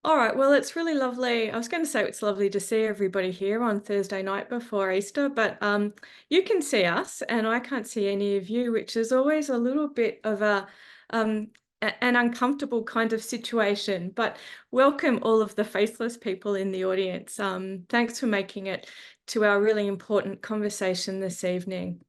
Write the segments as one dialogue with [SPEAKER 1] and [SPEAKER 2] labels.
[SPEAKER 1] All right, well, it's really lovely. I was going to say it's lovely to see everybody here on Thursday night before Easter, but you can see us and I can't see any of you, which is always a little bit of um, an uncomfortable kind of situation. But welcome all of the faceless people in the audience. Thanks for making it to our really important conversation this evening.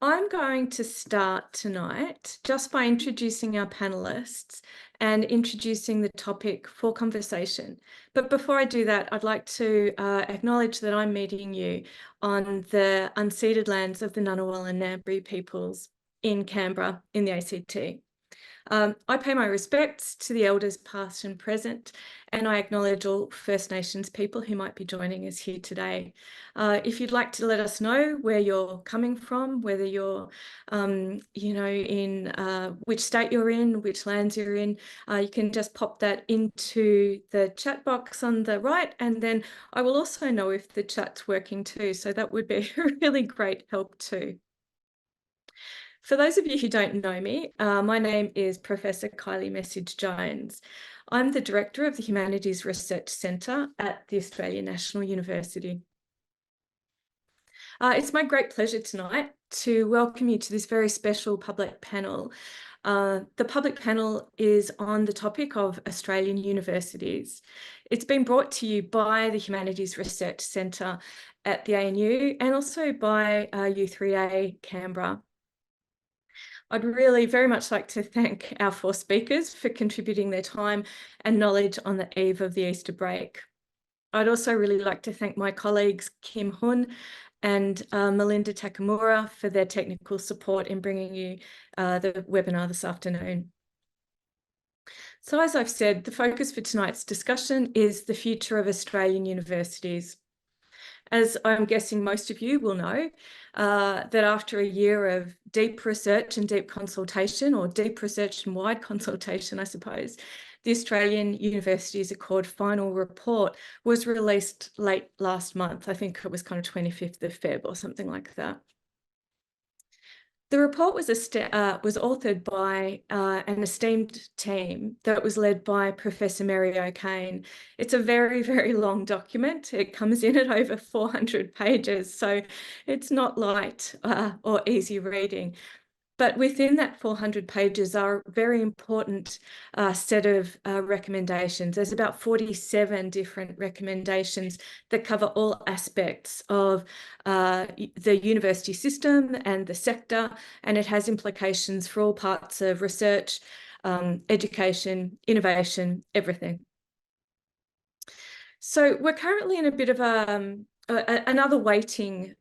[SPEAKER 1] I'm going to start tonight just by introducing our panelists and introducing the topic for conversation. But before I do that, I'd like to acknowledge that I'm meeting you on the unceded lands of the Ngunnawal and Ngambri peoples in Canberra in the ACT. I pay my respects to the elders past and present, and I acknowledge all First Nations people who might be joining us here today. If you'd like to let us know where you're coming from, whether you're, in which state you're in, which lands you're in, you can just pop that into the chat box on the right, and then I will also know if the chat's working too. So that would be a really great help too. For those of you who don't know me, my name is Professor Kylie Message-Jones. I'm the Director of the Humanities Research Centre at the Australian National University. It's my great pleasure tonight to welcome you to this very special public panel. The public panel is on the topic of Australian universities. It's been brought to you by the Humanities Research Centre at the ANU and also by U3A Canberra. I'd really very much like to thank our four speakers for contributing their time and knowledge on the eve of the Easter break. I'd also really like to thank my colleagues Kim Hun and Melinda Takamura for their technical support in bringing you the webinar this afternoon. So as I've said, the focus for tonight's discussion is the future of Australian universities. As I'm guessing most of you will know, that after a year of deep research and deep consultation, or deep research and wide consultation, I suppose, the Australian Universities Accord final report was released late last month. I think it was kind of 25th of Feb or something like that. The report was authored by an esteemed team that was led by Professor Mary O'Kane. It's a very, very long document. It comes in at over 400 pages, so it's not light or easy reading. But within that 400 pages are a very important set of recommendations. There's about 47 different recommendations that cover all aspects of the university system and the sector, and it has implications for all parts of research, education, innovation, everything. So we're currently in a bit of another waiting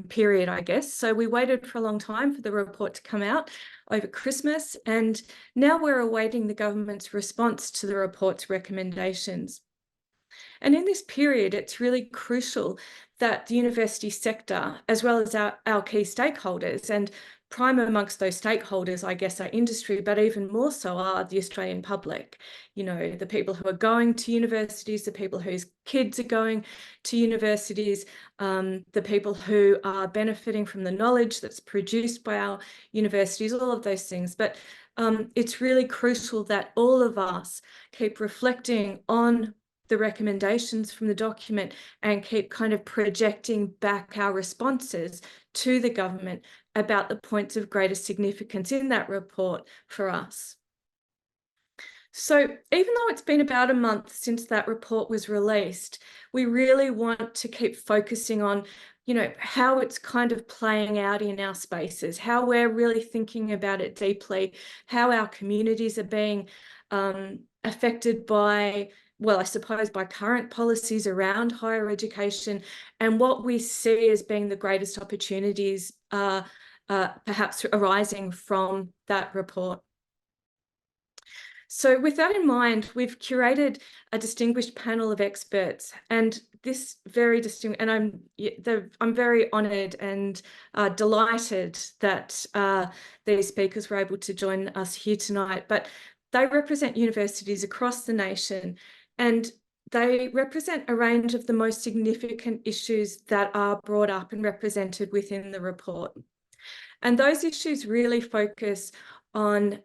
[SPEAKER 1] period, I guess. So we waited for a long time for the report to come out over Christmas, and now we're awaiting the government's response to the report's recommendations. And in this period, it's really crucial that the university sector, as well as our key stakeholders, and prime amongst those stakeholders, I guess, are industry, but even more so are the Australian public. You know, the people who are going to universities, the people whose kids are going to universities, the people who are benefiting from the knowledge that's produced by our universities, all of those things. But it's really crucial that all of us keep reflecting on the recommendations from the document and keep kind of projecting back our responses to the government about the points of greatest significance in that report for us. So even though it's been about a month since that report was released, we really want to keep focusing on, you know, how it's kind of playing out in our spaces, how we're really thinking about it deeply, how our communities are being affected by, well, I suppose by current policies around higher education, and what we see as being the greatest opportunities perhaps arising from that report. So with that in mind, we've curated a distinguished panel of experts, and this very distinguished, and I'm very honoured and delighted that these speakers were able to join us here tonight. But they represent universities across the nation, and they represent a range of the most significant issues that are brought up and represented within the report. And those issues really focus on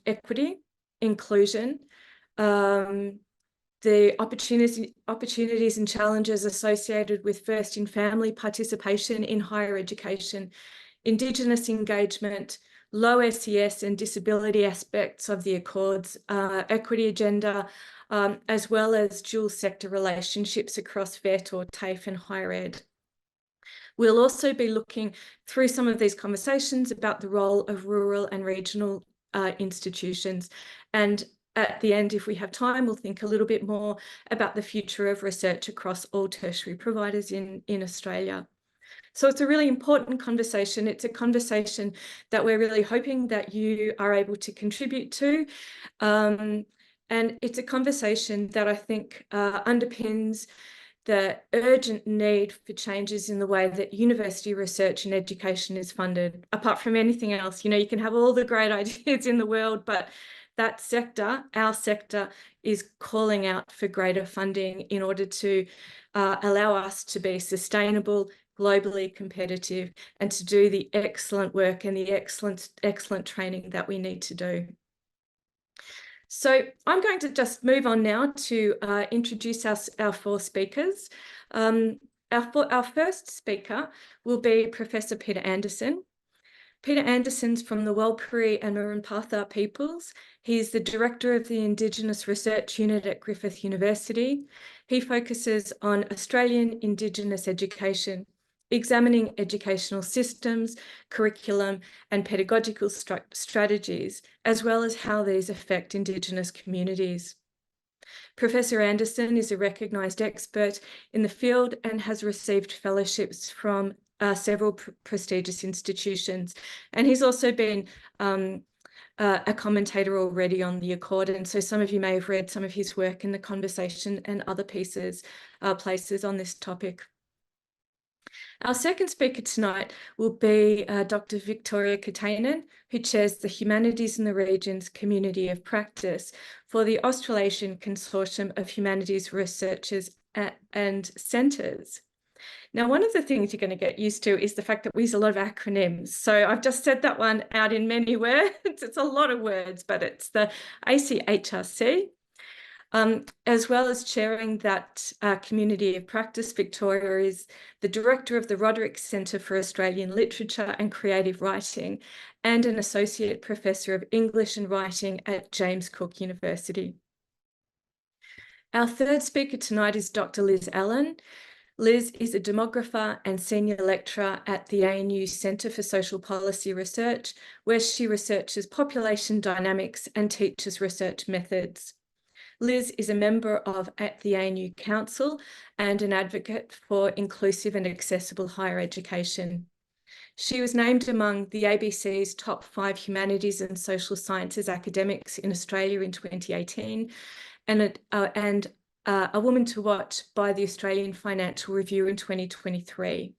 [SPEAKER 1] equity, inclusion, the opportunities and challenges associated with first-in-family participation in higher education, Indigenous engagement, low SES and disability aspects of the Accords, equity agenda, as well as dual sector relationships across VET or TAFE and higher ed. We'll also be looking through some of these conversations about the role of rural and regional institutions. And at the end, if we have time, we'll think a little bit more about the future of research across all tertiary providers in Australia. So it's a really important conversation. It's a conversation that we're really hoping that you are able to contribute to. And it's a conversation that I think underpins the urgent need for changes in the way that university research and education is funded. Apart from anything else, you can have all the great ideas in the world, but that sector, our sector, is calling out for greater funding in order to allow us to be sustainable, globally competitive, and to do the excellent work and the excellent training that we need to do. So I'm going to just move on now to introduce our four speakers. Our first speaker will be Professor Peter Anderson. Peter Anderson's from the Warlpiri and Murrumbatha peoples. He's the director of the Indigenous Research Unit at Griffith University. He focuses on Australian Indigenous education, examining educational systems, curriculum, and pedagogical strategies, as well as how these affect Indigenous communities. Professor Anderson is a recognised expert in the field and has received fellowships from several prestigious institutions. And he's also been a commentator already on the Accord. And so some of you may have read some of his work in The Conversation and other places on this topic. Our second speaker tonight will be Dr. Victoria Katainen, who chairs the Humanities in the Regions Community of Practice for the Australasian Consortium of Humanities Researchers and Centres. Now, one of the things you're going to get used to is the fact that we use a lot of acronyms. So I've just said that one out in many words. It's a lot of words, but it's the ACHRC. As well as chairing that community of practice, Victoria is the director of the Roderick Centre for Australian Literature and Creative Writing and an associate professor of English and Writing at James Cook University. Our third speaker tonight is Dr. Liz Allen. Liz is a demographer and senior lecturer at the ANU Centre for Social Policy Research, where she researches population dynamics and teaches research methods. Liz is a member of the ANU Council and an advocate for inclusive and accessible higher education. She was named among the ABC's top 5 humanities and social sciences academics in Australia in 2018 and a woman to watch by the Australian Financial Review in 2023.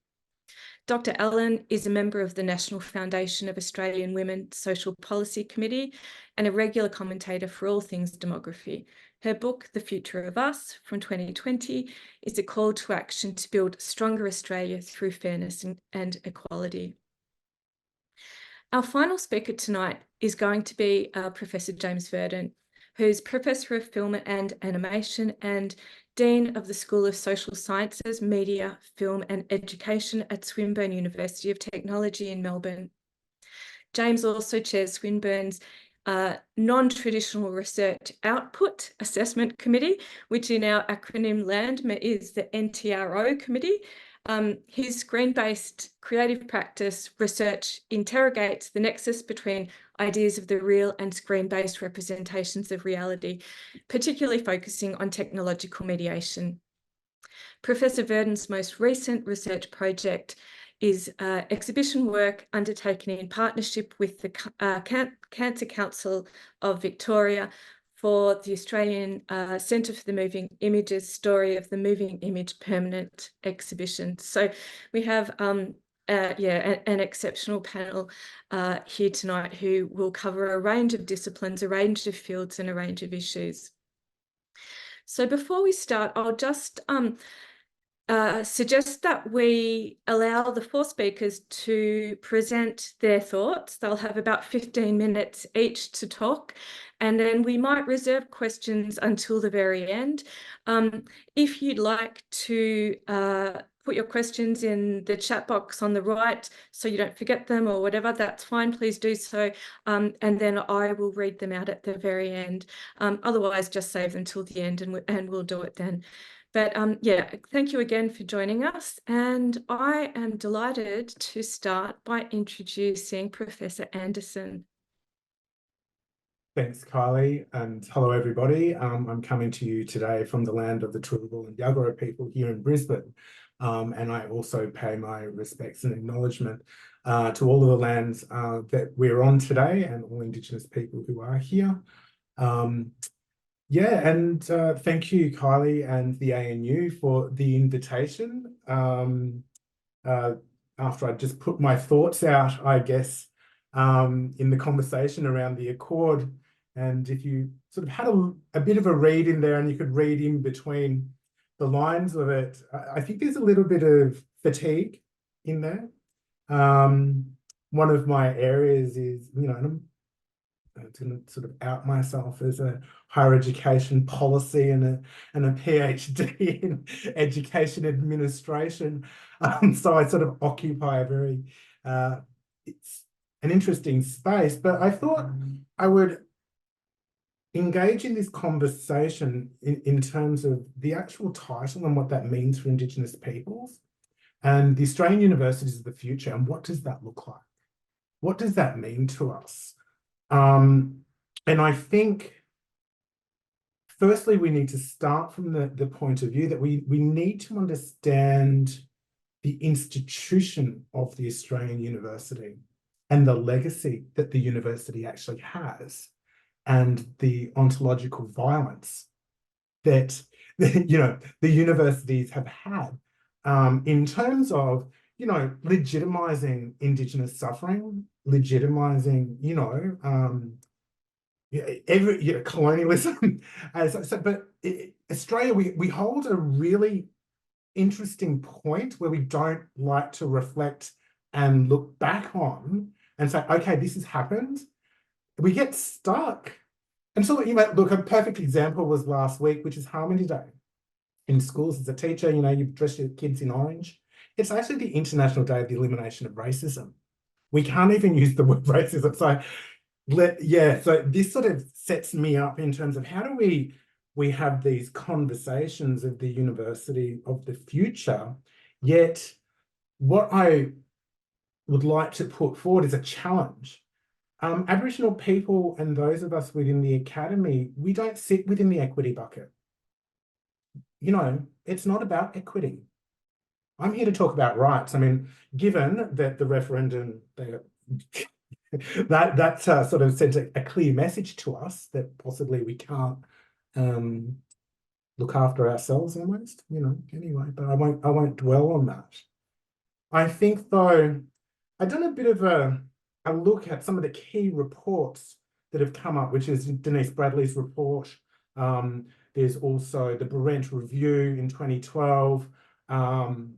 [SPEAKER 1] Dr. Allen is a member of the National Foundation of Australian Women Social Policy Committee and a regular commentator for all things demography. Her book, The Future of Us, from 2020, is a call to action to build stronger Australia through fairness and equality. Our final speaker tonight is going to be Professor James Verdon, who's Professor of Film and Animation and Dean of the School of Social Sciences, Media, Film and Education at Swinburne University of Technology in Melbourne. James also chairs Swinburne's Non-Traditional Research Output Assessment Committee, which in our acronym land is the NTRO committee. His screen-based creative practice research interrogates the nexus between ideas of the real and screen-based representations of reality, particularly focusing on technological mediation. Professor Verdon's most recent research project is exhibition work undertaken in partnership with the Cancer Council of Victoria for the Australian Centre for the Moving Images Story of the Moving Image Permanent Exhibition. So we have an exceptional panel here tonight who will cover a range of disciplines, a range of fields and a range of issues. So before we start, I'll just suggest that we allow the 4 speakers to present their thoughts. They'll have about 15 minutes each to talk, and then we might reserve questions until the very end. If you'd like to put your questions in the chat box on the right so you don't forget them or whatever, that's fine, please do so. And then I will read them out at the very end. Otherwise, just save them till the end and we'll do it then. But yeah, thank you again for joining us. And I am delighted to start by introducing Professor Anderson.
[SPEAKER 2] Thanks, Kylie, and hello, everybody. I'm coming to you today from the land of the Turrbal and Yagara people here in Brisbane. And I also pay my respects and acknowledgement to all of the lands that we're on today and all Indigenous people who are here. Yeah, and thank you, Kylie and the ANU for the invitation. After I just put my thoughts out, I guess, in the conversation around the Accord. And if you sort of had a bit of a read in there and you could read in between the lines of it, I think there's a little bit of fatigue in there. One of my areas is, you know, and I'm going to sort of out myself as a higher education policy and a PhD in education administration. So I sort of occupy a very, it's an interesting space, but I thought I would engage in this conversation in terms of the actual title and what that means for Indigenous peoples and the Australian universities of the future, and what does that look like? What does that mean to us? And I think, firstly, we need to start from the point of view that we need to understand the institution of the Australian university and the legacy that the university actually has, and the ontological violence that you know the universities have had in terms of, you know, legitimizing Indigenous suffering, legitimizing, you know, colonialism. But Australia, we hold a really interesting point where we don't like to reflect and look back on and say, okay, this has happened. We get stuck. And so, you know, look, a perfect example was last week, which is Harmony Day. In schools, as a teacher, you know, you dress your kids in orange. It's actually the International Day of the Elimination of Racism. We can't even use the word racism. So, so this sort of sets me up in terms of how do we have these conversations of the university of the future, yet what I would like to put forward is a challenge. Aboriginal people and those of us within the academy, we don't sit within the equity bucket. You know, it's not about equity. I'm here to talk about rights. I mean, given that the referendum, that sort of sent a clear message to us that possibly we can't look after ourselves almost, you know, anyway, but I won't dwell on that. I think, though, I've done a bit of a look at some of the key reports that have come up, which is Denise Bradley's report. There's also the Brent Review in 2012. And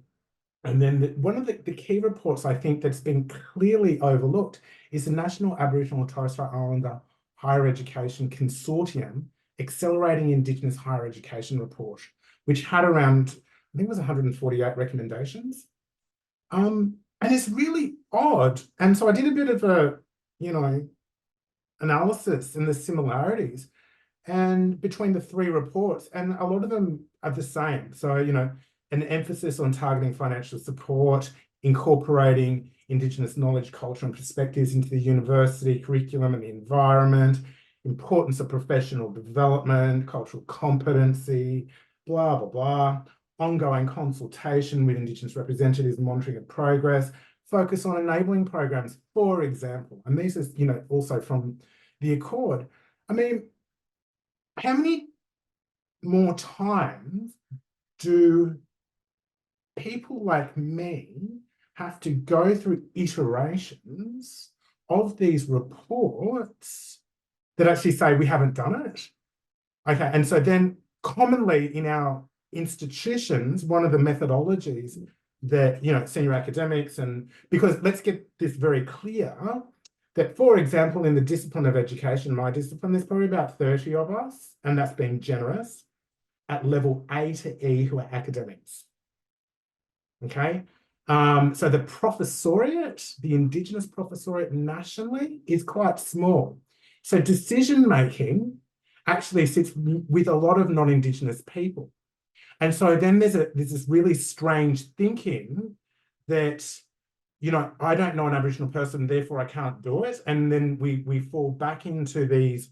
[SPEAKER 2] then one of the key reports I think that's been clearly overlooked is the National Aboriginal and Torres Strait Islander Higher Education Consortium Accelerating Indigenous Higher Education Report, which had around, I think it was 148 recommendations. And it's really odd. And so I did a bit of a, you know, analysis and the similarities and between the three reports, and a lot of them are the same. So, you know, an emphasis on targeting financial support, incorporating Indigenous knowledge, culture and perspectives into the university curriculum and the environment, importance of professional development, cultural competency, blah, blah, blah, ongoing consultation with Indigenous representatives, monitoring of progress, focus on enabling programs, for example. And these are, you know, also from the Accord. I mean, how many more times do people like me have to go through iterations of these reports that actually say we haven't done it? Okay, and so then commonly in our institutions, one of the methodologies that, you know, senior academics, and because let's get this very clear, that, for example, in the discipline of education, my discipline, there's probably about 30 of us, and that's being generous, at level A to E who are academics. Okay. So the professoriate, the Indigenous professoriate nationally is quite small. So decision-making actually sits with a lot of non-Indigenous people. And so then there's this really strange thinking that, you know, I don't know an Aboriginal person, therefore I can't do it. And then we fall back into these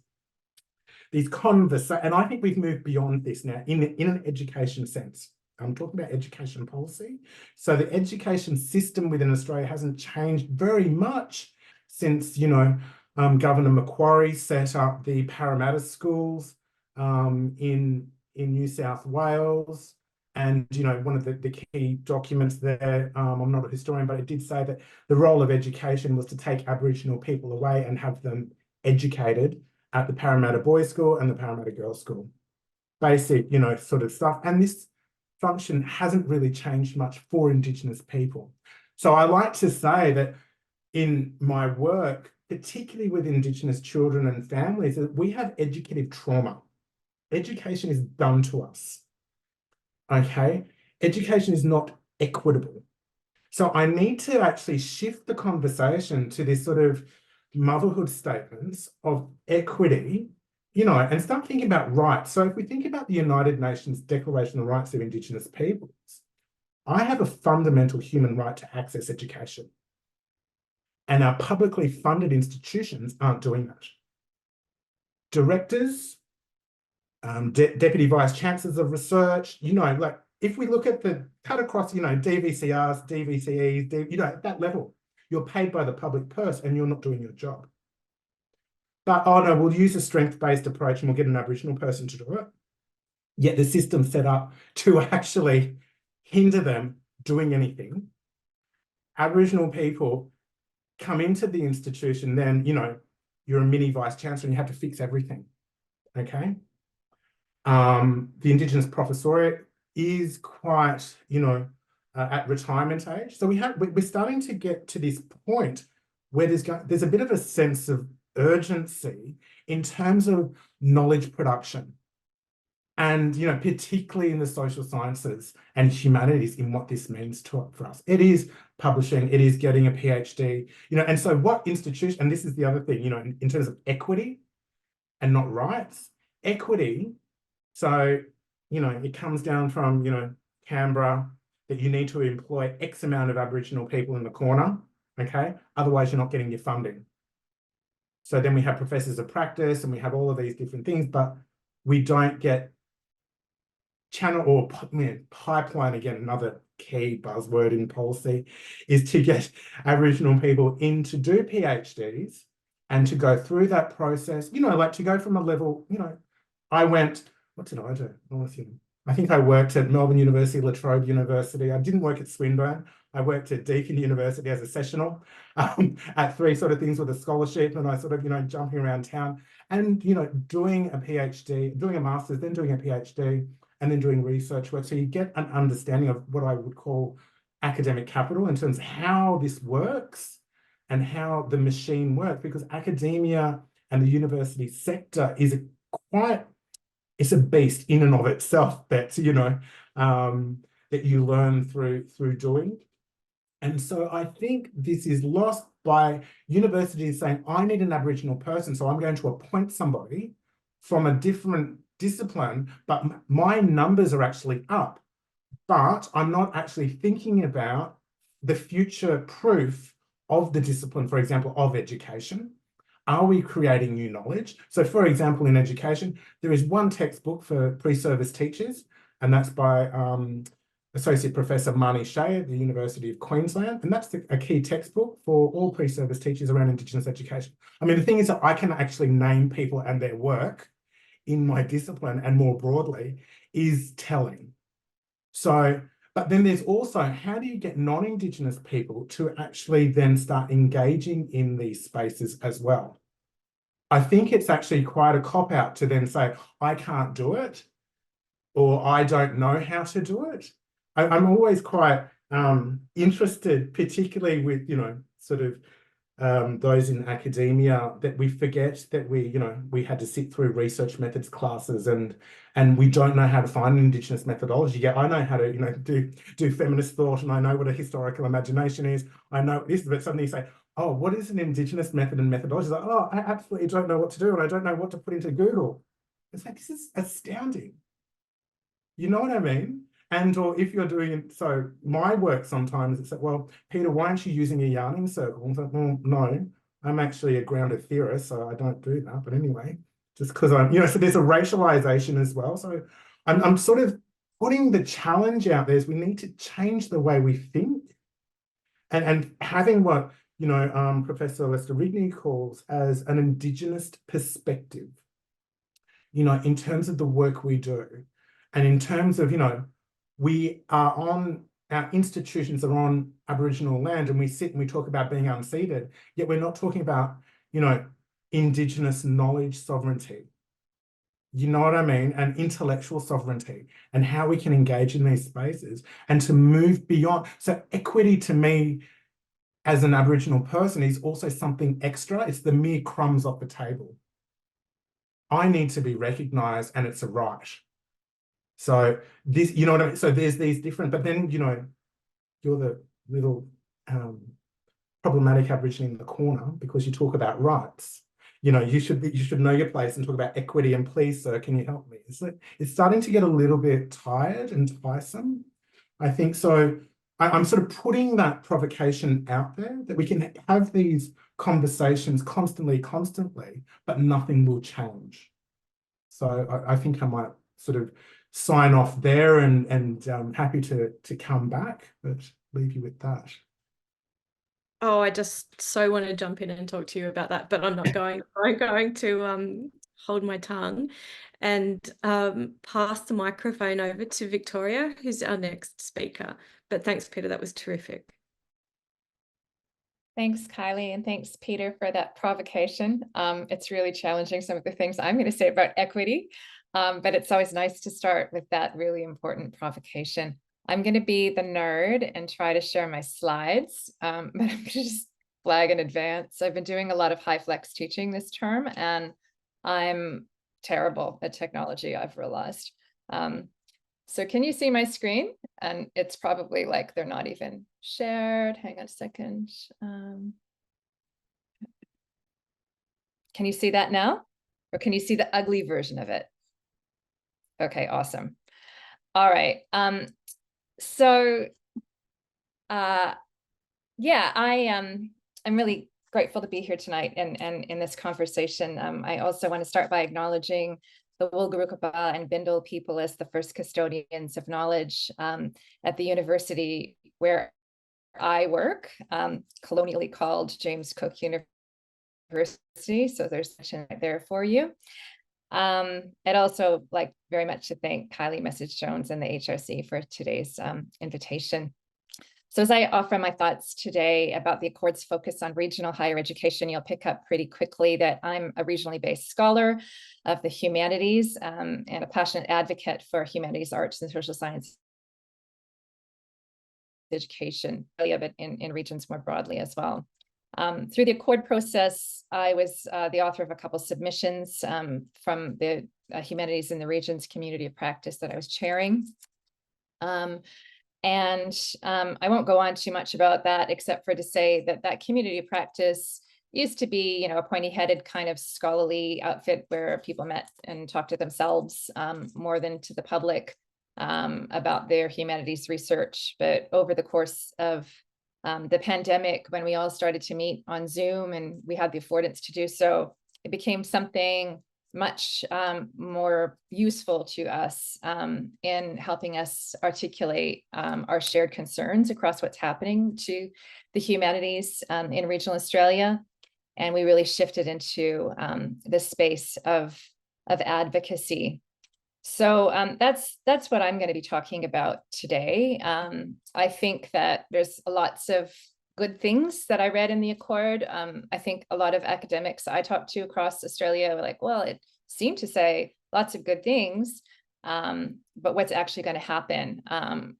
[SPEAKER 2] conversations. And I think we've moved beyond this now in an education sense. I'm talking about education policy. So the education system within Australia hasn't changed very much since, you know, Governor Macquarie set up the Parramatta schools in New South Wales. And, you know, one of the key documents there, I'm not a historian, but it did say that the role of education was to take Aboriginal people away and have them educated at the Parramatta Boys' School and the Parramatta Girls' School. Basic, you know, sort of stuff. And this function hasn't really changed much for Indigenous people. So I like to say that in my work, particularly with Indigenous children and families, that we have educative trauma. Education is done to us. Okay? Education is not equitable. So I need to actually shift the conversation to this sort of motherhood statements of equity, you know, and start thinking about rights. So if we think about the United Nations Declaration of Rights of Indigenous Peoples, I have a fundamental human right to access education. And our publicly funded institutions aren't doing that. Directors, deputy vice chancellors of research, you know, like if we look at the cut across, you know, DVCRs, DVCEs, you know, at that level, you're paid by the public purse and you're not doing your job. But, oh no, we'll use a strength-based approach and we'll get an Aboriginal person to do it. Yet the system's set up to actually hinder them doing anything. Aboriginal people come into the institution, then, you know, you're a mini vice chancellor and you have to fix everything, okay? The Indigenous professoriate is quite, you know, at retirement age. So we're starting to get to this point where there's a bit of a sense of urgency in terms of knowledge production. And, you know, particularly in the social sciences and humanities in what this means for us. It is publishing, it is getting a PhD, you know, and so what institution, and this is the other thing, you know, in terms of equity and not rights, equity, so, you know, it comes down from, you know, Canberra, that you need to employ X amount of Aboriginal people in the corner, okay? Otherwise, you're not getting your funding. So then we have professors of practice and we have all of these different things, but we don't get channel or pipeline, again, another key buzzword in policy, is to get Aboriginal people in to do PhDs and to go through that process, you know, like to go from a level, you know, I went, what did I do? I think I worked at Melbourne University, La Trobe University. I didn't work at Swinburne. I worked at Deakin University as a sessional at three sort of things with a scholarship, and I sort of, you know, jumping around town and, you know, doing a PhD, doing a master's, then doing a PhD, and then doing research work. So you get an understanding of what I would call academic capital in terms of how this works and how the machine works, because academia and the university sector is it's a beast in and of itself that, you know, that you learn through doing. And so I think this is lost by universities saying, I need an Aboriginal person, so I'm going to appoint somebody from a different discipline, but my numbers are actually up. But I'm not actually thinking about the future proof of the discipline, for example, of education. Are we creating new knowledge? So, for example, in education, there is one textbook for pre-service teachers, and that's by Associate Professor Marnie Shea at the University of Queensland. And that's a key textbook for all pre-service teachers around Indigenous education. I mean, the thing is that I can actually name people and their work in my discipline and more broadly is telling. So, but then there's also, how do you get non-Indigenous people to actually then start engaging in these spaces as well? I think it's actually quite a cop-out to then say, I can't do it, or I don't know how to do it. I'm always quite interested, particularly with, you know, sort of those in academia, that we forget that we had to sit through research methods classes, and we don't know how to find an Indigenous methodology. Yeah, I know how to do feminist thought, and I know what a historical imagination is. I know this, but suddenly you say, oh, what is an Indigenous method and methodology? It's like, oh, I absolutely don't know what to do, and I don't know what to put into Google. It's like, this is astounding. You know what I mean? And or if you're doing it, so my work sometimes it's like, well, Peter, why aren't you using a yarning circle? It's like, well, no, I'm actually a grounded theorist, so I don't do that. But anyway, just because so there's a racialization as well. So I'm sort of putting the challenge out there is we need to change the way we think, and having what Professor Lester Rigney calls as an Indigenous perspective, in terms of the work we do. And in terms of, our institutions are on Aboriginal land, and we sit and we talk about being unceded, yet we're not talking about, Indigenous knowledge sovereignty. You know what I mean? And intellectual sovereignty, and how we can engage in these spaces and to move beyond. So equity to me as an Aboriginal person is also something extra. It's the mere crumbs off the table. I need to be recognized, and it's a right. So this, you know what I mean? So there's these different, but then, you're the little problematic Aborigine in the corner because you talk about rights. You should know your place and talk about equity, and please, sir, can you help me? It's starting to get a little bit tired and tiresome, I think. So I'm sort of putting that provocation out there that we can have these conversations constantly, but nothing will change. So I think I might sort of sign off there, and happy to come back, but leave you with that.
[SPEAKER 1] Oh, I just so want to jump in and talk to you about that, but I'm not going. I'm going to hold my tongue and pass the microphone over to Victoria, who's our next speaker. But thanks, Peter. That was terrific.
[SPEAKER 3] Thanks, Kylie, and thanks, Peter, for that provocation. It's really challenging, some of the things I'm going to say about equity, but it's always nice to start with that really important provocation. I'm going to be the nerd and try to share my slides, but I'm going to just flag in advance. I've been doing a lot of high flex teaching this term, and I'm terrible at technology, I've realized. So can you see my screen? And it's probably like they're not even shared. Hang on a second. Can you see that now? Or can you see the ugly version of it? Okay, awesome. All right. Yeah, I'm really grateful to be here tonight and in this conversation. I also want to start by acknowledging the Wulgurukaba and Bindal people as the first custodians of knowledge at the university where I work, colonially called James Cook University. So there's section right there for you. I'd also like very much to thank Kylie Message-Jones and the HRC for today's invitation. So as I offer my thoughts today about the Accord's focus on regional higher education, you'll pick up pretty quickly that I'm a regionally based scholar of the humanities and a passionate advocate for humanities, arts, and social science education, but in regions more broadly as well. Through the Accord process, I was the author of a couple submissions from the Humanities in the Regions community of practice that I was chairing. I won't go on too much about that, except for to say that that community of practice used to be, a pointy-headed kind of scholarly outfit where people met and talked to themselves more than to the public about their humanities research. But over the course of the pandemic, when we all started to meet on Zoom and we had the affordance to do so, it became something much more useful to us in helping us articulate our shared concerns across what's happening to the humanities in regional Australia. And we really shifted into this space of advocacy. So that's what I'm going to be talking about today. I think that there's lots of good things that I read in the Accord. I think a lot of academics I talked to across Australia were like, well, it seemed to say lots of good things, but what's actually going to happen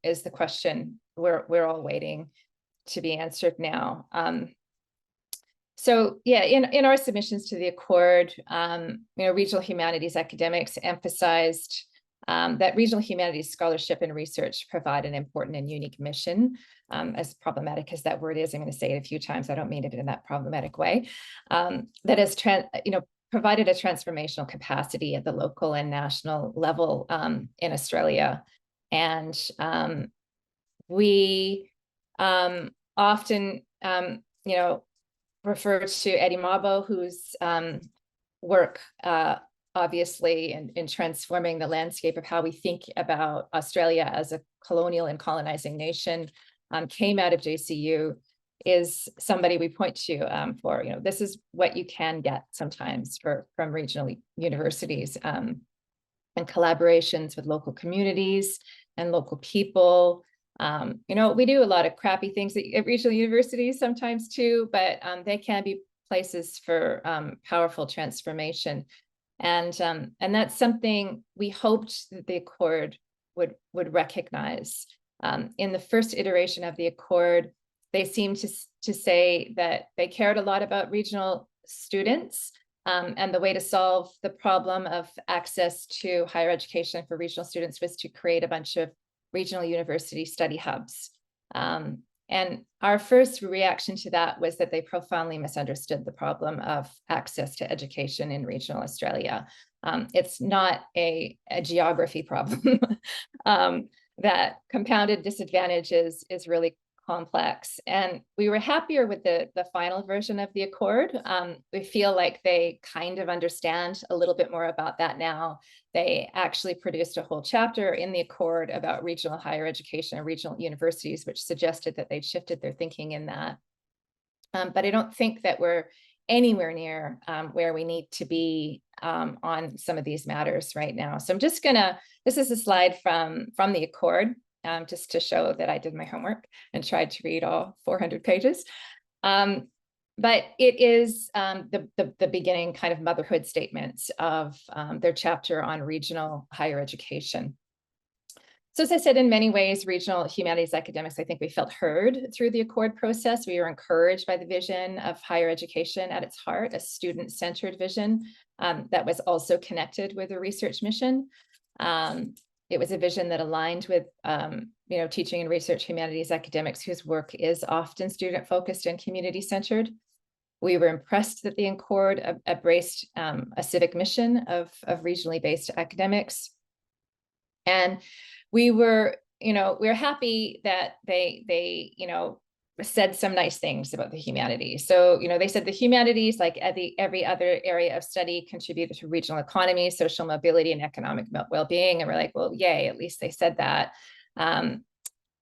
[SPEAKER 3] is the question we're all waiting to be answered now. So yeah, in our submissions to the Accord, regional humanities academics emphasized that regional humanities scholarship and research provide an important and unique mission. As problematic as that word is, I'm going to say it a few times, I don't mean it in that problematic way, that has provided a transformational capacity at the local and national level in Australia. And we often, refer to Eddie Mabo, whose work obviously in transforming the landscape of how we think about Australia as a colonial and colonizing nation came out of JCU, is somebody we point to for, this is what you can get sometimes from regional universities and collaborations with local communities and local people. We do a lot of crappy things at regional universities sometimes too, but they can be places for powerful transformation. And that's something we hoped that the Accord would recognize. In the first iteration of the Accord, they seemed to say that they cared a lot about regional students, and the way to solve the problem of access to higher education for regional students was to create a bunch of regional university study hubs. And our first reaction to that was that they profoundly misunderstood the problem of access to education in regional Australia. It's not a geography problem. That compounded disadvantages is really complex. And we were happier with the final version of the Accord. We feel like they kind of understand a little bit more about that now. They actually produced a whole chapter in the Accord about regional higher education and regional universities, which suggested that they'd shifted their thinking in that. But I don't think that we're anywhere near where we need to be on some of these matters right now. So I'm just gonna, this is a slide from the Accord, just to show that I did my homework and tried to read all 400 pages. But it is the beginning kind of motherhood statements of their chapter on regional higher education. So as I said, in many ways, regional humanities academics, I think we felt heard through the Accord process. We were encouraged by the vision of higher education at its heart, a student-centered vision that was also connected with a research mission. It was a vision that aligned with teaching and research humanities academics whose work is often student-focused and community-centered. We were impressed that the Accord embraced a civic mission of regionally based academics. And we were happy that they said some nice things about the humanities. So, they said the humanities, like every other area of study, contributed to regional economy, social mobility, and economic well-being. And we're like, well, yay, at least they said that.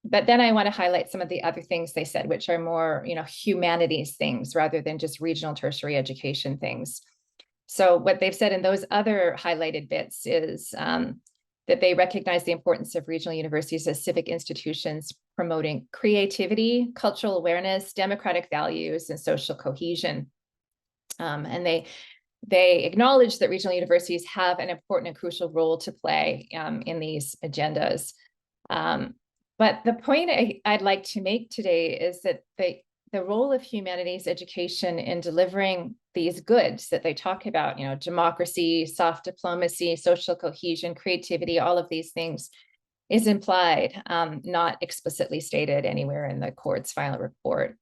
[SPEAKER 3] But then I want to highlight some of the other things they said, which are more, humanities things rather than just regional tertiary education things. So what they've said in those other highlighted bits is that they recognize the importance of regional universities as civic institutions promoting creativity, cultural awareness, democratic values, and social cohesion. And they acknowledge that regional universities have an important and crucial role to play in these agendas. But the point I'd like to make today is that the role of humanities education in delivering these goods that they talk about, democracy, soft diplomacy, social cohesion, creativity, all of these things is implied, not explicitly stated anywhere in the Accord's final report.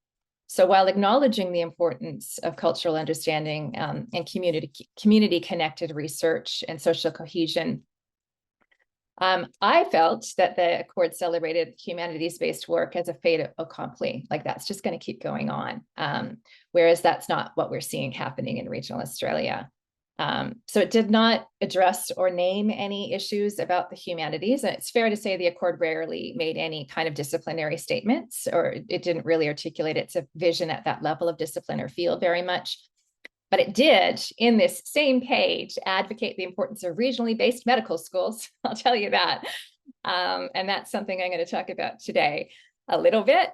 [SPEAKER 3] So while acknowledging the importance of cultural understanding and community-connected research and social cohesion, I felt that the Accord celebrated humanities-based work as a fait accompli, like that's just going to keep going on, whereas that's not what we're seeing happening in regional Australia. So it did not address or name any issues about the humanities, and it's fair to say the Accord rarely made any kind of disciplinary statements, or it didn't really articulate its vision at that level of discipline or field very much. But it did, in this same page, advocate the importance of regionally based medical schools. I'll tell you that. And that's something I'm going to talk about today a little bit.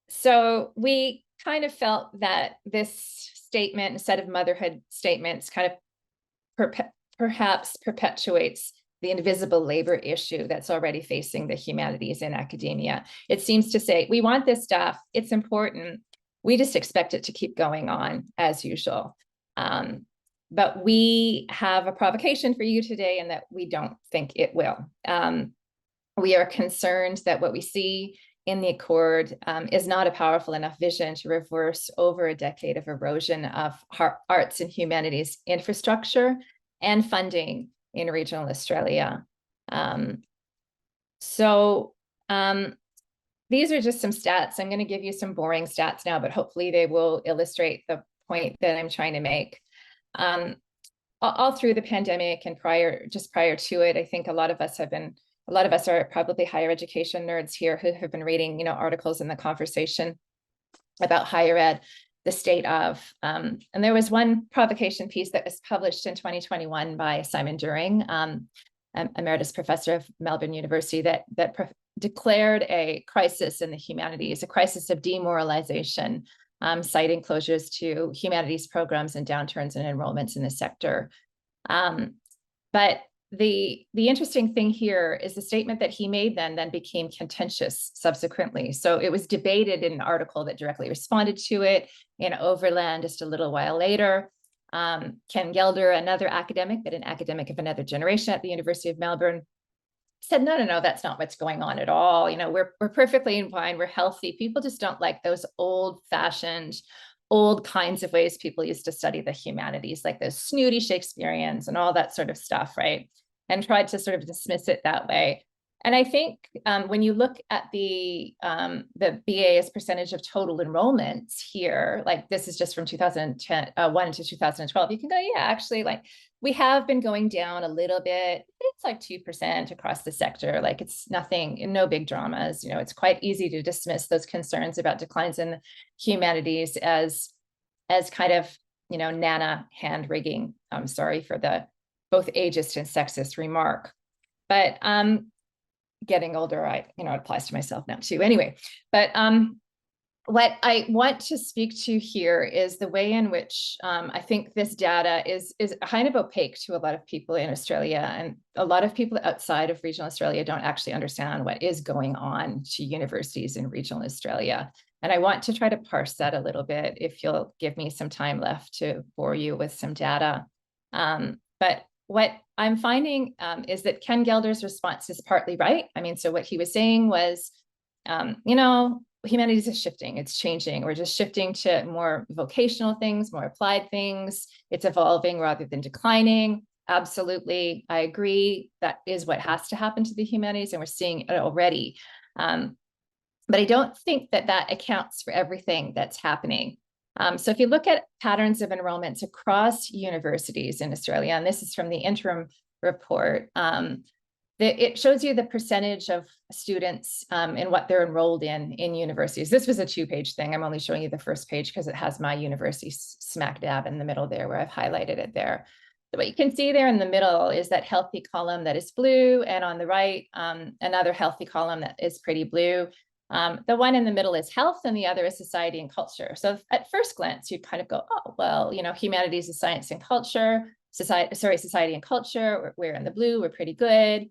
[SPEAKER 3] So we kind of felt that this statement, a set of motherhood statements, kind of perhaps perpetuates the invisible labor issue that's already facing the humanities in academia. It seems to say, we want this stuff, it's important, we just expect it to keep going on as usual. But we have a provocation for you today, in that we don't think it will. We are concerned that what we see in the Accord is not a powerful enough vision to reverse over a decade of erosion of arts and humanities infrastructure and funding in regional Australia. These are just some stats. I'm going to give you some boring stats now, but hopefully they will illustrate the point that I'm trying to make. All through the pandemic and prior to it, I think a lot of us are probably higher education nerds here who have been reading, articles in the conversation about higher ed, the state of, and there was one provocation piece that was published in 2021 by Simon During, emeritus professor of Melbourne University, that declared a crisis in the humanities, a crisis of demoralization, citing closures to humanities programs and downturns in enrollments in the sector. But the interesting thing here is the statement that he made then became contentious subsequently. So it was debated in an article that directly responded to it in Overland just a little while later. Ken Gelder, another academic, but an academic of another generation at the University of Melbourne, said, no, that's not what's going on at all. We're perfectly fine, we're healthy. People just don't like those old-fashioned, old kinds of ways people used to study the humanities, like those snooty Shakespeareans and all that sort of stuff, right? And tried to sort of dismiss it that way. And I think when you look at the BA as percentage of total enrollments here, like this is just from 2001 to 2012, you can go, yeah, actually, like we have been going down a little bit. It's like 2% across the sector. Like it's nothing, no big dramas. It's quite easy to dismiss those concerns about declines in humanities as kind of, Nana hand rigging. I'm sorry for the both ageist and sexist remark, but getting older, it applies to myself now too. Anyway, but what I want to speak to here is the way in which I think this data is kind of opaque to a lot of people in Australia, and a lot of people outside of regional Australia don't actually understand what is going on to universities in regional Australia. And I want to try to parse that a little bit, if you'll give me some time left to bore you with some data. But what I'm finding is that Ken Gelder's response is partly right. So what he was saying was, humanities is shifting, it's changing. We're just shifting to more vocational things, more applied things. It's evolving rather than declining. Absolutely, I agree. That is what has to happen to the humanities, and we're seeing it already. But I don't think that accounts for everything that's happening. So if you look at patterns of enrollments across universities in Australia, and this is from the interim report, it shows you the percentage of students and what they're enrolled in universities. This was a 2-page thing. I'm only showing you the first page because it has my university smack dab in the middle there, where I've highlighted it there. So what you can see there in the middle is that healthy column that is blue, and on the right, another healthy column that is pretty blue. The one in the middle is health, and the other is society and culture. So at first glance, you kind of go, oh, well, humanities is science and culture, society and culture, we're in the blue, we're pretty good.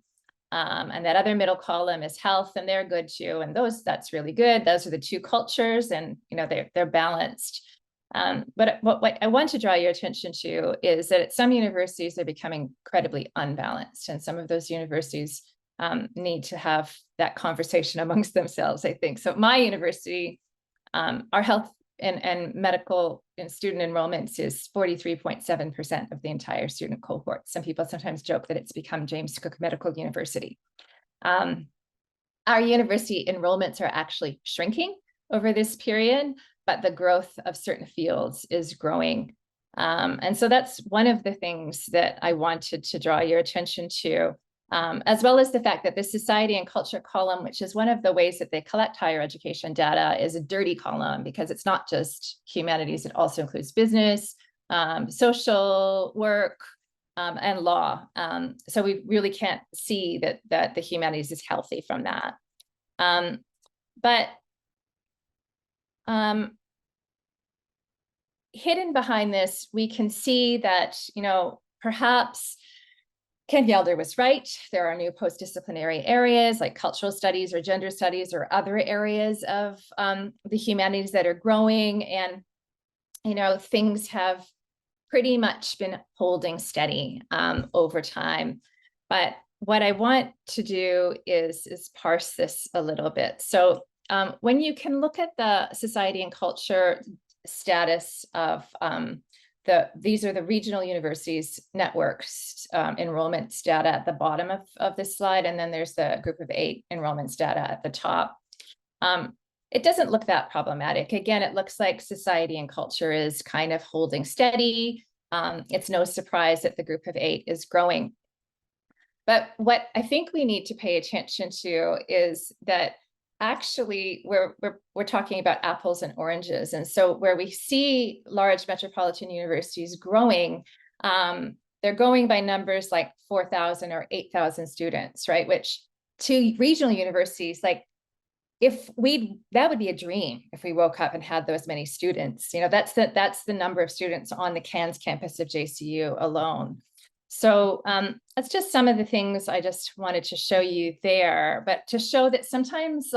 [SPEAKER 3] And that other middle column is health, and they're good too. And that's really good. Those are the two cultures, and they're balanced. But what I want to draw your attention to is that at some universities, they're becoming incredibly unbalanced. And some of those universities need to have that conversation amongst themselves, I think. So at my university, our health and medical and student enrollments is 43.7% of the entire student cohort. Some people sometimes joke that it's become James Cook Medical University. Our university enrollments are actually shrinking over this period, but the growth of certain fields is growing. And so that's one of the things that I wanted to draw your attention to. As well as the fact that the society and culture column, which is one of the ways that they collect higher education data, is a dirty column because it's not just humanities, it also includes business, social work, and law. So we really can't see that the humanities is healthy from that. But hidden behind this, we can see that, perhaps Ken Gelder was right. There are new post-disciplinary areas like cultural studies or gender studies or other areas of the humanities that are growing. And, things have pretty much been holding steady over time. But what I want to do is parse this a little bit. So when you can look at the society and culture status of these are the regional universities networks enrollments data at the bottom of this slide, and then there's the group of 8 enrollments data at the top. It doesn't look that problematic. Again, it looks like society and culture is kind of holding steady. It's no surprise that the group of 8 is growing. But what I think we need to pay attention to is that actually we're talking about apples and oranges. And so where we see large metropolitan universities growing, they're going by numbers like 4,000 or 8,000 students, right? Which to regional universities, like that would be a dream if we woke up and had those many students. That's the number of students on the Cairns campus of JCU alone. So that's just some of the things I just wanted to show you there, but to show that sometimes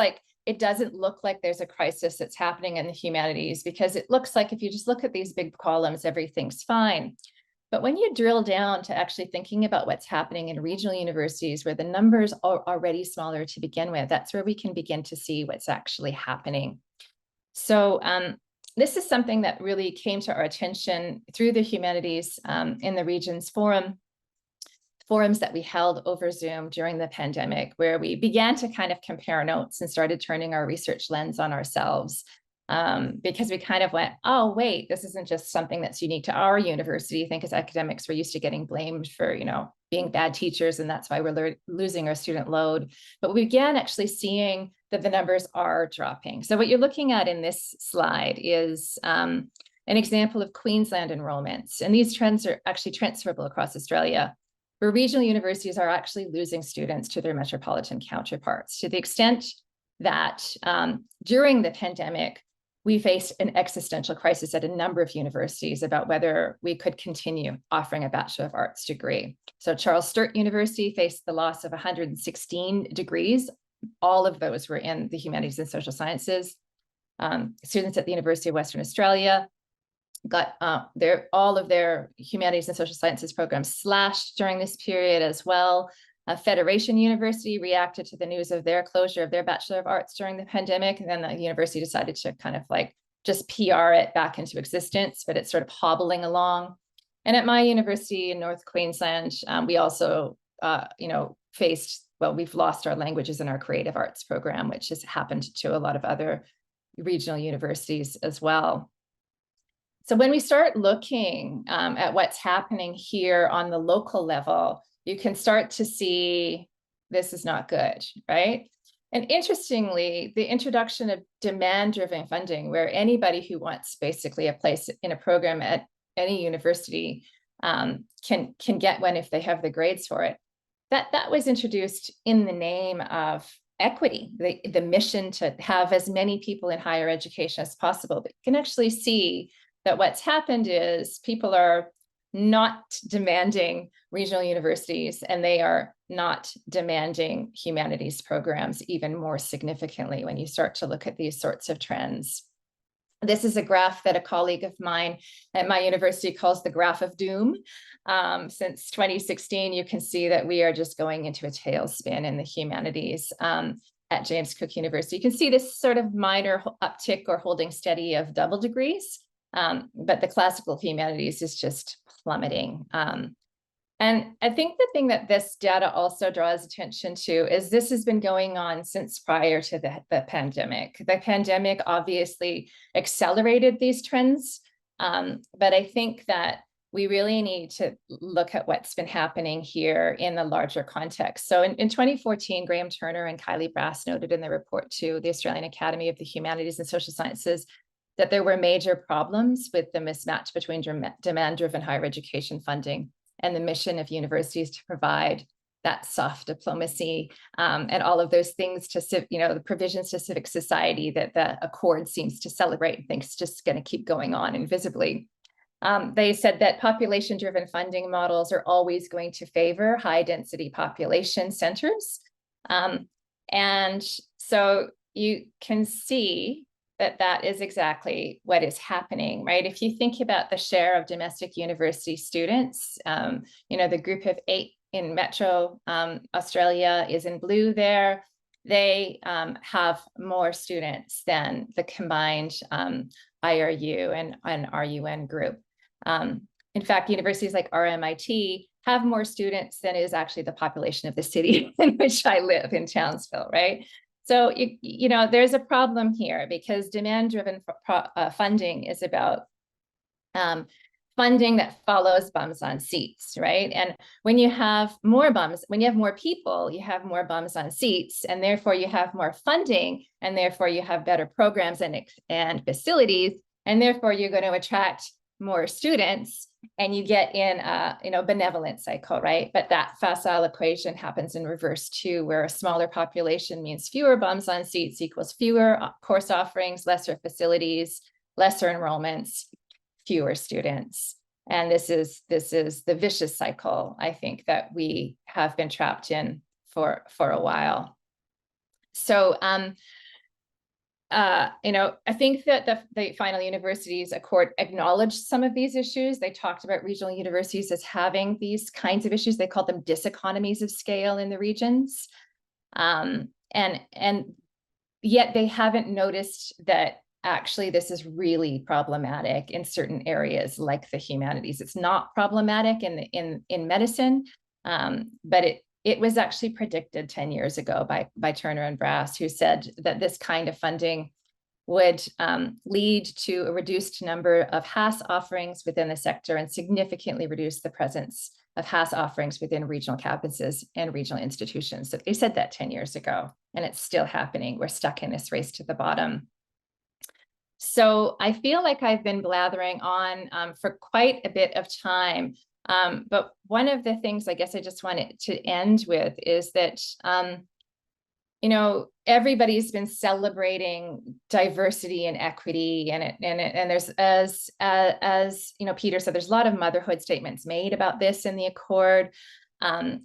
[SPEAKER 3] it doesn't look like there's a crisis that's happening in the humanities, because it looks like if you just look at these big columns, everything's fine. But when you drill down to actually thinking about what's happening in regional universities where the numbers are already smaller to begin with, that's where we can begin to see what's actually happening. So this is something that really came to our attention through the humanities in the regions forums that we held over Zoom during the pandemic, where we began to kind of compare notes and started turning our research lens on ourselves. Because we kind of went, oh, wait, this isn't just something that's unique to our university. I think as academics, we're used to getting blamed for, being bad teachers, and that's why we're losing our student load. But we began actually seeing that the numbers are dropping. So what you're looking at in this slide is an example of Queensland enrollments. And these trends are actually transferable across Australia, where regional universities are actually losing students to their metropolitan counterparts, to the extent that during the pandemic, we faced an existential crisis at a number of universities about whether we could continue offering a Bachelor of Arts degree. So Charles Sturt University faced the loss of 116 degrees. All of those were in the humanities and social sciences. Students at the University of Western Australia got all of their humanities and social sciences programs slashed during this period as well. Federation University reacted to the news of their closure of their Bachelor of Arts during the pandemic, and then the university decided to kind of just PR it back into existence, but it's sort of hobbling along. And at my university in North Queensland, we also, we've lost our languages in our creative arts program, which has happened to a lot of other regional universities as well. So when we start looking at what's happening here on the local level, you can start to see this is not good, right? And interestingly, the introduction of demand-driven funding, where anybody who wants basically a place in a program at any university can get one if they have the grades for it, that was introduced in the name of equity, the mission to have as many people in higher education as possible. But you can actually see that what's happened is people are not demanding regional universities, and they are not demanding humanities programs even more significantly when you start to look at these sorts of trends. This is a graph that a colleague of mine at my university calls the graph of doom. Since 2016, you can see that we are just going into a tailspin in the humanities at James Cook University. You can see this sort of minor uptick or holding steady of double degrees, but the classical humanities is just plummeting. And I think the thing that this data also draws attention to is this has been going on since prior to the pandemic. The pandemic obviously accelerated these trends, but I think that we really need to look at what's been happening here in the larger context. So in 2014, Graham Turner and Kylie Brass noted in their report to the Australian Academy of the Humanities and Social Sciences that there were major problems with the mismatch between demand-driven higher education funding and the mission of universities to provide that soft diplomacy and all of those things to, the provisions to civic society that the Accord seems to celebrate and thinks just going to keep going on invisibly. They said that population-driven funding models are always going to favor high-density population centers. And so you can see that that is exactly what is happening, right? If you think about the share of domestic university students, you know, the group of 8 in Metro Australia is in blue there. They have more students than the combined IRU and RUN group. In fact, universities like RMIT have more students than is actually the population of the city in which I live, in Townsville, right? So, you know, there's a problem here because demand-driven funding is about funding that follows bums on seats, right? And when you have more bums, when you have more people, you have more bums on seats, and therefore you have more funding, and therefore you have better programs and facilities, and therefore you're going to attract more students, and you get in a, you know, benevolent cycle, right? But that facile equation happens in reverse too, where a smaller population means fewer bums on seats equals fewer course offerings, lesser facilities, lesser enrollments, fewer students. And this is the vicious cycle, I think, that we have been trapped in for a while. So, you know, I think that the final universities accord acknowledged some of these issues. They talked about regional universities as having these kinds of issues. They called them diseconomies of scale in the regions. And yet they haven't noticed that actually this is really problematic in certain areas like the humanities. It's not problematic in medicine, but it was actually predicted 10 years ago by Turner and Brass, who said that this kind of funding would lead to a reduced number of HAS offerings within the sector and significantly reduce the presence of HAS offerings within regional campuses and regional institutions. So they said that 10 years ago, and it's still happening. We're stuck in this race to the bottom. So I feel like I've been blathering on for quite a bit of time. But one of the things I guess I just wanted to end with is that, you know, everybody's been celebrating diversity and equity, and there's, as you know, Peter said, there's a lot of motherhood statements made about this in the Accord.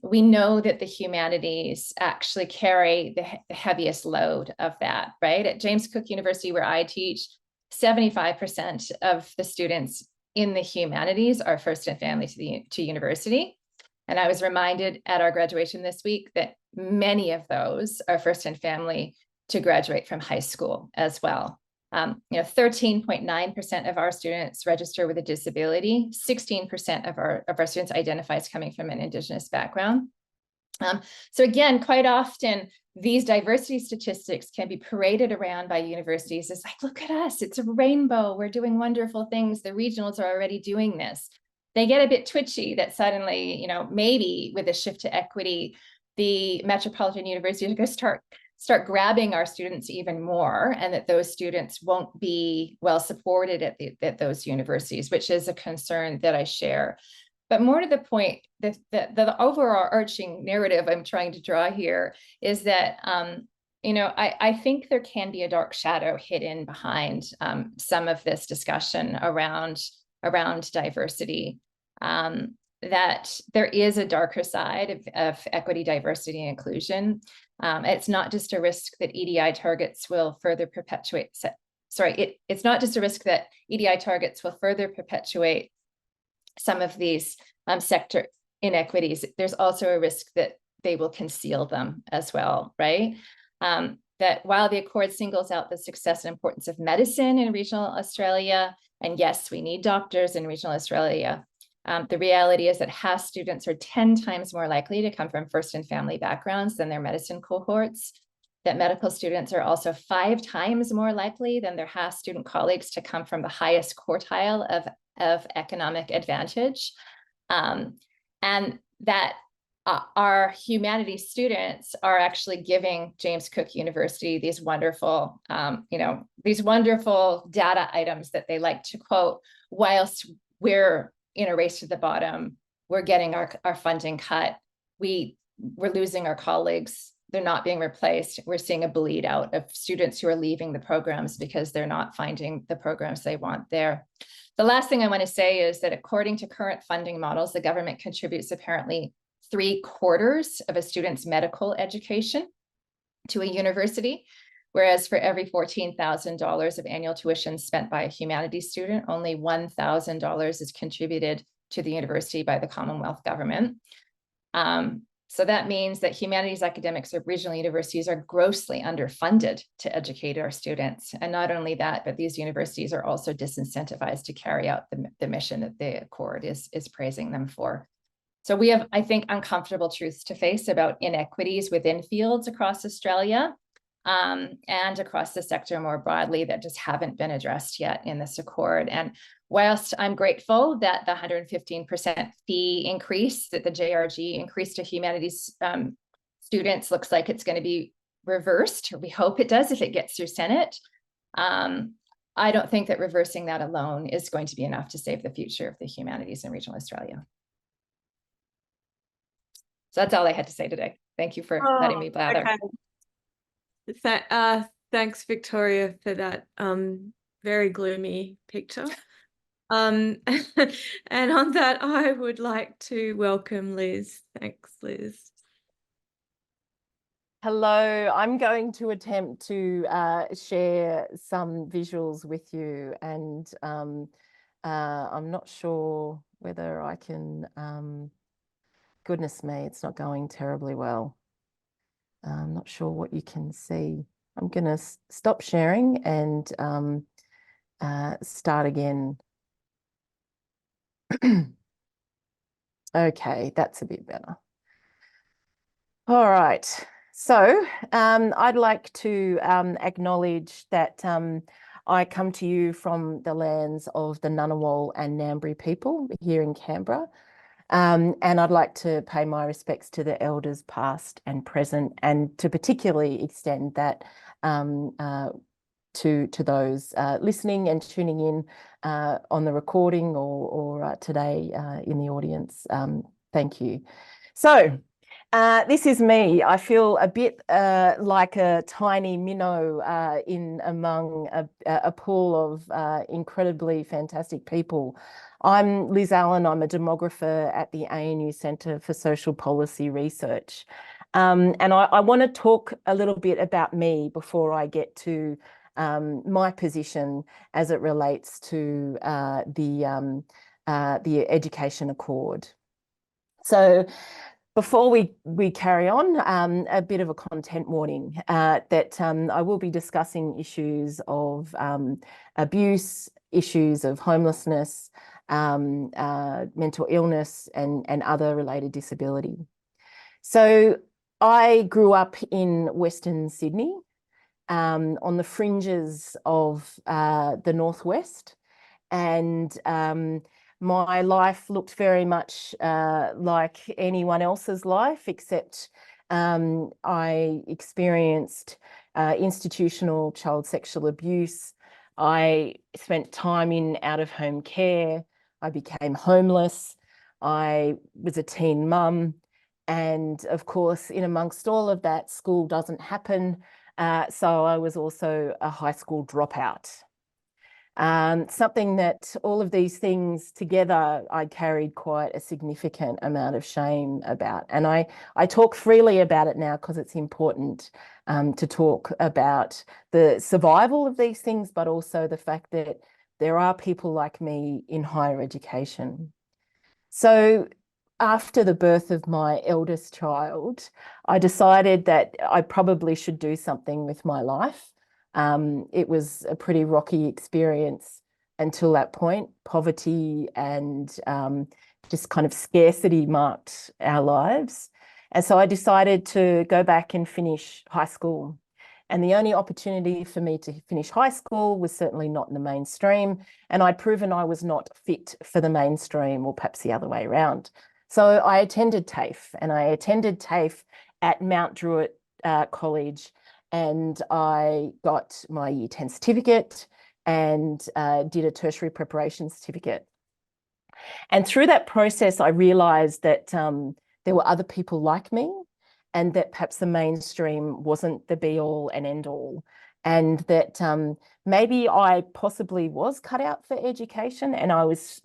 [SPEAKER 3] We know that the humanities actually carry the heaviest load of that, right? At James Cook University, where I teach, 75% of the students in the humanities are first and family to university. And I was reminded at our graduation this week that many of those are first and family to graduate from high school as well. You know, 13.9% of our students register with a disability. 16% of our students identify as coming from an Indigenous background. So again, quite often, these diversity statistics can be paraded around by universities. It's like, look at us, it's a rainbow. We're doing wonderful things. The regionals are already doing this. They get a bit twitchy that suddenly, you know, maybe with a shift to equity, the metropolitan universities are going to start grabbing our students even more, and that those students won't be well supported at those universities, which is a concern that I share. But more to the point, the overarching narrative I'm trying to draw here is that, you know, I think there can be a dark shadow hidden behind some of this discussion around diversity, that there is a darker side of equity, diversity, and inclusion. It's not just a risk that EDI targets will further perpetuate, it's not just a risk that EDI targets will further perpetuate some of these sector inequities. There's also a risk that they will conceal them as well, right? That while the Accord singles out the success and importance of medicine in regional Australia, and yes, we need doctors in regional Australia, the reality is that HAS students are 10 times more likely to come from first and family backgrounds than their medicine cohorts, that medical students are also 5 times more likely than their HAS student colleagues to come from the highest quartile of economic advantage, and that our humanities students are actually giving James Cook University these wonderful, you know, these wonderful data items that they like to quote, whilst we're in a race to the bottom, we're getting our funding cut, we're losing our colleagues, they're not being replaced. We're seeing a bleed out of students who are leaving the programs because they're not finding the programs they want there. The last thing I want to say is that according to current funding models, the government contributes apparently 3/4 of a student's medical education to a university, whereas for every $14,000 of annual tuition spent by a humanities student, only $1,000 is contributed to the university by the Commonwealth government. So that means that humanities academics of regional universities are grossly underfunded to educate our students. And not only that, but these universities are also disincentivized to carry out the mission that the Accord is praising them for. So we have, I think, uncomfortable truths to face about inequities within fields across Australia and across the sector more broadly that just haven't been addressed yet in this Accord. And whilst I'm grateful that the 115% fee increase that the JRG increased to humanities students looks like it's going to be reversed, or we hope it does if it gets through Senate, I don't think that reversing that alone is going to be enough to save the future of the humanities in regional Australia. So that's all I had to say today. Thank you for letting me blather.
[SPEAKER 1] Okay. Thanks, Victoria, for that very gloomy picture. And on that, I would like to welcome Liz. Thanks, Liz.
[SPEAKER 4] Hello, I'm going to attempt to share some visuals with you, and I'm not sure whether I can, goodness me, it's not going terribly well. I'm not sure what you can see. I'm going to stop sharing and start again. Okay, that's a bit better. All right. So I'd like to acknowledge that I come to you from the lands of the Ngunnawal and Ngambri people here in Canberra. And I'd like to pay my respects to the elders past and present, and to particularly extend that to those listening and tuning in on the recording or today in the audience. Thank you. So this is me. I feel a bit like a tiny minnow in among a pool of incredibly fantastic people. I'm Liz Allen. I'm a demographer at the ANU Centre for Social Policy Research. And I want to talk a little bit about me before I get to my position as it relates to the Education Accord. So before we carry on, a bit of a content warning that I will be discussing issues of abuse, issues of homelessness, mental illness, and other related disability. So I grew up in Western Sydney, on the fringes of the Northwest, and my life looked very much like anyone else's life, except I experienced institutional child sexual abuse. I spent time in out-of-home care. I became homeless. I was a teen mum. And of course, in amongst all of that, school doesn't happen. So I was also a high school dropout. Something that all of these things together, I carried quite a significant amount of shame about. And I talk freely about it now because it's important to talk about the survival of these things, but also the fact that there are people like me in higher education. So after the birth of my eldest child, I decided that I probably should do something with my life. It was a pretty rocky experience until that point. Poverty and just kind of scarcity marked our lives. And so I decided to go back and finish high school. And the only opportunity for me to finish high school was certainly not in the mainstream. And I'd proven I was not fit for the mainstream, or perhaps the other way around. So I attended TAFE, and I attended TAFE at Mount Druitt College, and I got my Year 10 certificate and did a tertiary preparation certificate. And through that process, I realised that there were other people like me, and that perhaps the mainstream wasn't the be all and end all, and that maybe I possibly was cut out for education, and I was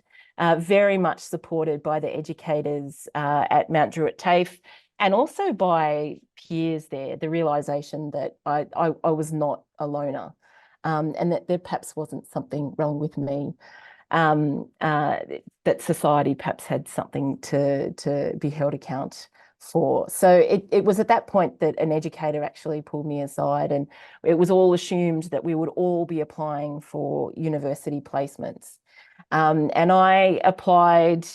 [SPEAKER 4] very much supported by the educators at Mount Druitt TAFE, and also by peers there, the realisation that I was not a loner, and that there perhaps wasn't something wrong with me, that society perhaps had something to be held account for. So it was at that point that an educator actually pulled me aside, and it was all assumed that we would all be applying for university placements. And I applied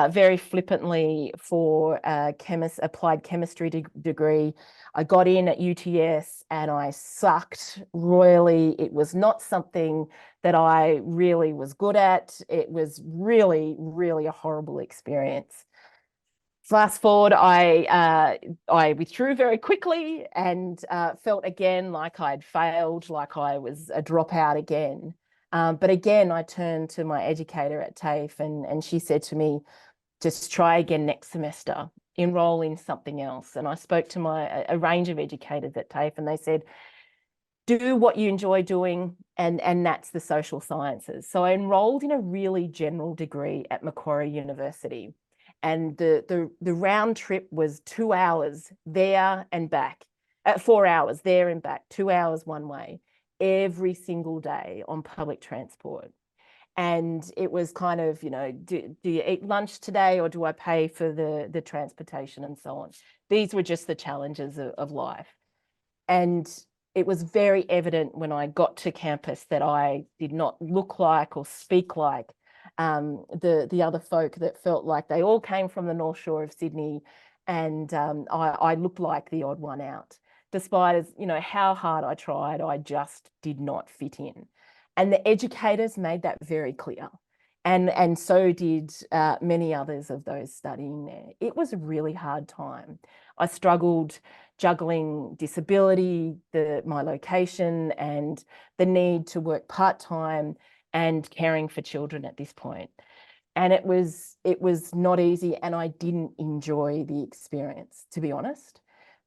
[SPEAKER 4] very flippantly for a applied chemistry degree. I got in at UTS and I sucked royally. It was not something that I really was good at. It was really, really a horrible experience. Fast forward, I withdrew very quickly and felt again like I'd failed, like I was a dropout again. But again, I turned to my educator at TAFE, and she said to me, just try again next semester, enroll in something else. And I spoke to a range of educators at TAFE, and they said, do what you enjoy doing, and that's the social sciences. So I enrolled in a really general degree at Macquarie University. And the round trip was 2 hours there and back, 4 hours there and back, 2 hours one way, every single day on public transport. And it was kind of, you know, do you eat lunch today, or do I pay for the transportation and so on? These were just the challenges of life. And it was very evident when I got to campus that I did not look like or speak like the other folk that felt like they all came from the North Shore of Sydney, and I looked like the odd one out. Despite, as you know, how hard I tried, I just did not fit in. And the educators made that very clear. And so did many others of those studying there. It was a really hard time. I struggled juggling disability, my location, and the need to work part-time and caring for children at this point. And it was not easy, and I didn't enjoy the experience, to be honest.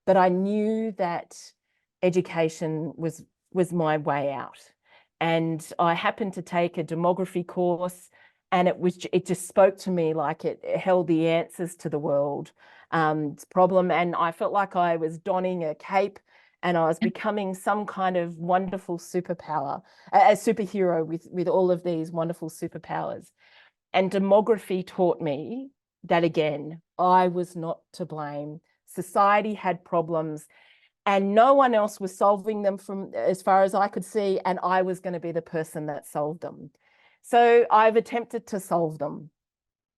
[SPEAKER 4] But I knew that education was my way out. And I happened to take a demography course, and it just spoke to me like it held the answers to the world problem. And I felt like I was donning a cape, and I was becoming some kind of wonderful superpower, a superhero with all of these wonderful superpowers. And demography taught me that, again, I was not to blame. Society had problems, and no one else was solving them from as far as I could see, and I was going to be the person that solved them. So I've attempted to solve them.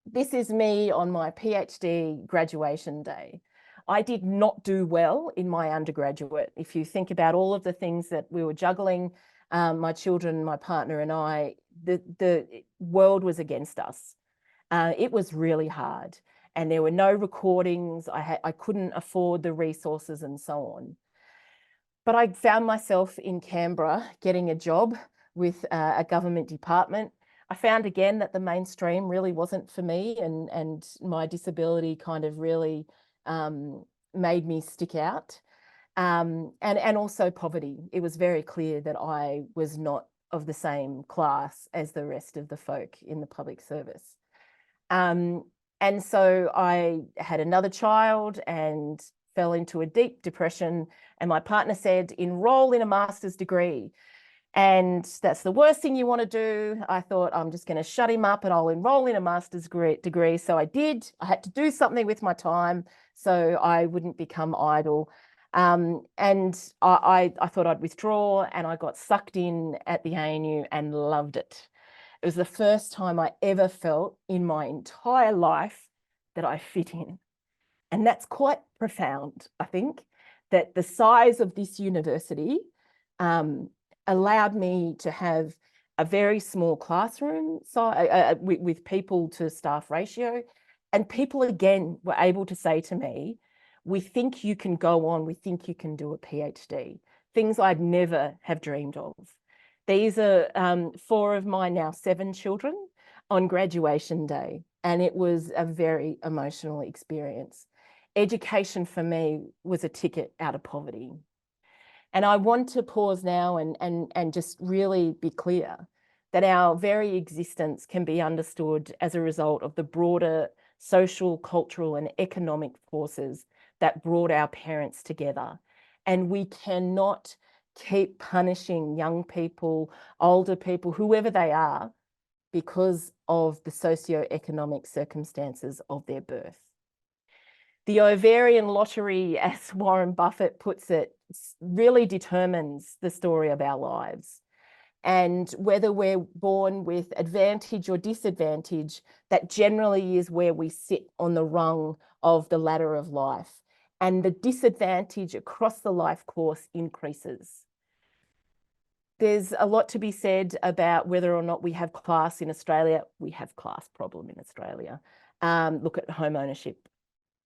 [SPEAKER 4] This is me on my PhD graduation day. I did not do well in my undergraduate. If you think about all of the things that we were juggling, my children, my partner and I, the world was against us. It was really hard, and there were no recordings. I couldn't afford the resources and so on. But I found myself in Canberra getting a job with a government department. I found again that the mainstream really wasn't for me, and my disability kind of really made me stick out. And also poverty. It was very clear that I was not of the same class as the rest of the folk in the public service. And so I had another child and fell into a deep depression, and my partner said, enroll in a master's degree. And that's the worst thing you want to do. I thought, I'm just going to shut him up and I'll enroll in a master's degree. So I did. I had to do something with my time so I wouldn't become idle. And I thought I'd withdraw, and I got sucked in at the ANU and loved it. It was the first time I ever felt in my entire life that I fit in. And that's quite profound, I think, that the size of this university allowed me to have a very small classroom with people to staff ratio. And people, again, were able to say to me, we think you can go on, we think you can do a PhD, things I'd never have dreamed of. These are 4 of my now 7 children on graduation day, and it was a very emotional experience. education for me was a ticket out of poverty. And I want to pause now and just really be clear that our very existence can be understood as a result of the broader social, cultural, and economic forces that brought our parents together. And we cannot keep punishing young people, older people, whoever they are, because of the socioeconomic circumstances of their birth. The ovarian lottery, as Warren Buffett puts it, really determines the story of our lives. And whether we're born with advantage or disadvantage, that generally is where we sit on the rung of the ladder of life. And the disadvantage across the life course increases. There's a lot to be said about whether or not we have class in Australia. We have class problem in Australia. Look at home ownership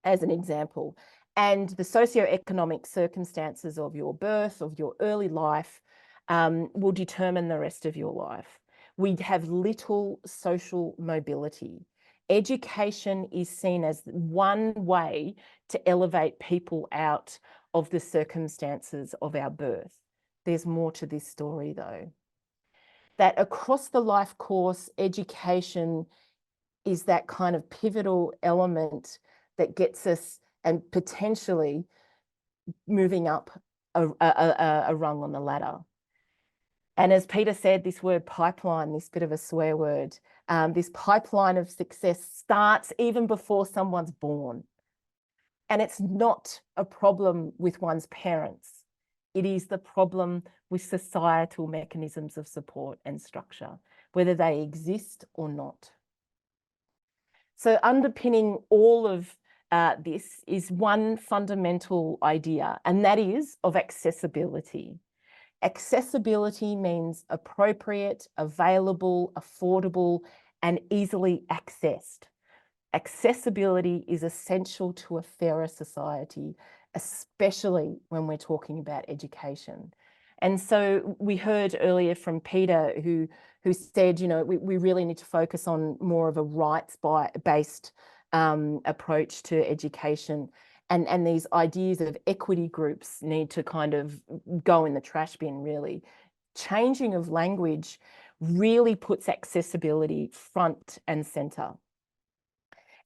[SPEAKER 4] as an example. And the socioeconomic circumstances of your birth, of your early life, will determine the rest of your life. We have little social mobility. Education is seen as one way to elevate people out of the circumstances of our birth. There's more to this story though. That across the life course, education is that kind of pivotal element that gets us and potentially moving up a rung on the ladder. And as Peter said, this word pipeline, this bit of a swear word, this pipeline of success starts even before someone's born. And it's not a problem with one's parents. It is the problem with societal mechanisms of support and structure, whether they exist or not. So underpinning all of this is one fundamental idea, and that is of accessibility. Accessibility means appropriate, available, affordable, and easily accessed. Accessibility is essential to a fairer society, especially when we're talking about education. And so we heard earlier from Peter who said, you know, we really need to focus on more of a rights-based approach to education. And these ideas of equity groups need to kind of go in the trash bin, really. Changing of language really puts accessibility front and centre.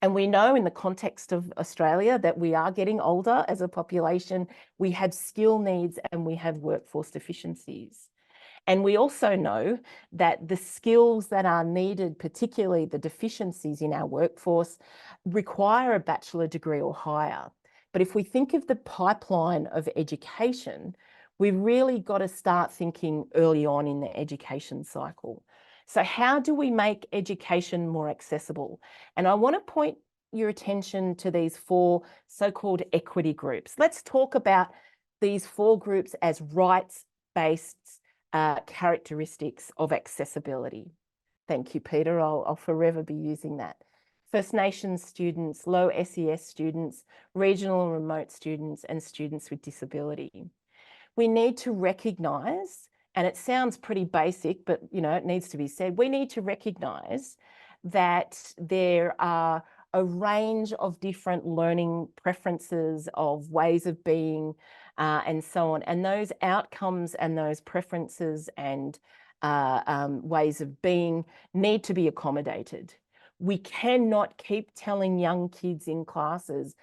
[SPEAKER 4] And we know in the context of Australia that we are getting older as a population, we have skill needs and we have workforce deficiencies. And we also know that the skills that are needed, particularly the deficiencies in our workforce, require a bachelor degree or higher. But if we think of the pipeline of education, we've really got to start thinking early on in the education cycle. So how do we make education more accessible? And I want to point your attention to these four so-called equity groups. Let's talk about these four groups as rights-based characteristics of accessibility. Thank you, Peter. I'll forever be using that. First Nations students, low SES students, regional and remote students, and students with disability. We need to recognise, and it sounds pretty basic, but you know, it needs to be said, we need to recognise that there are a range of different learning preferences, of ways of being, and so on. And those outcomes and those preferences and ways of being need to be accommodated. We cannot keep telling young kids in classes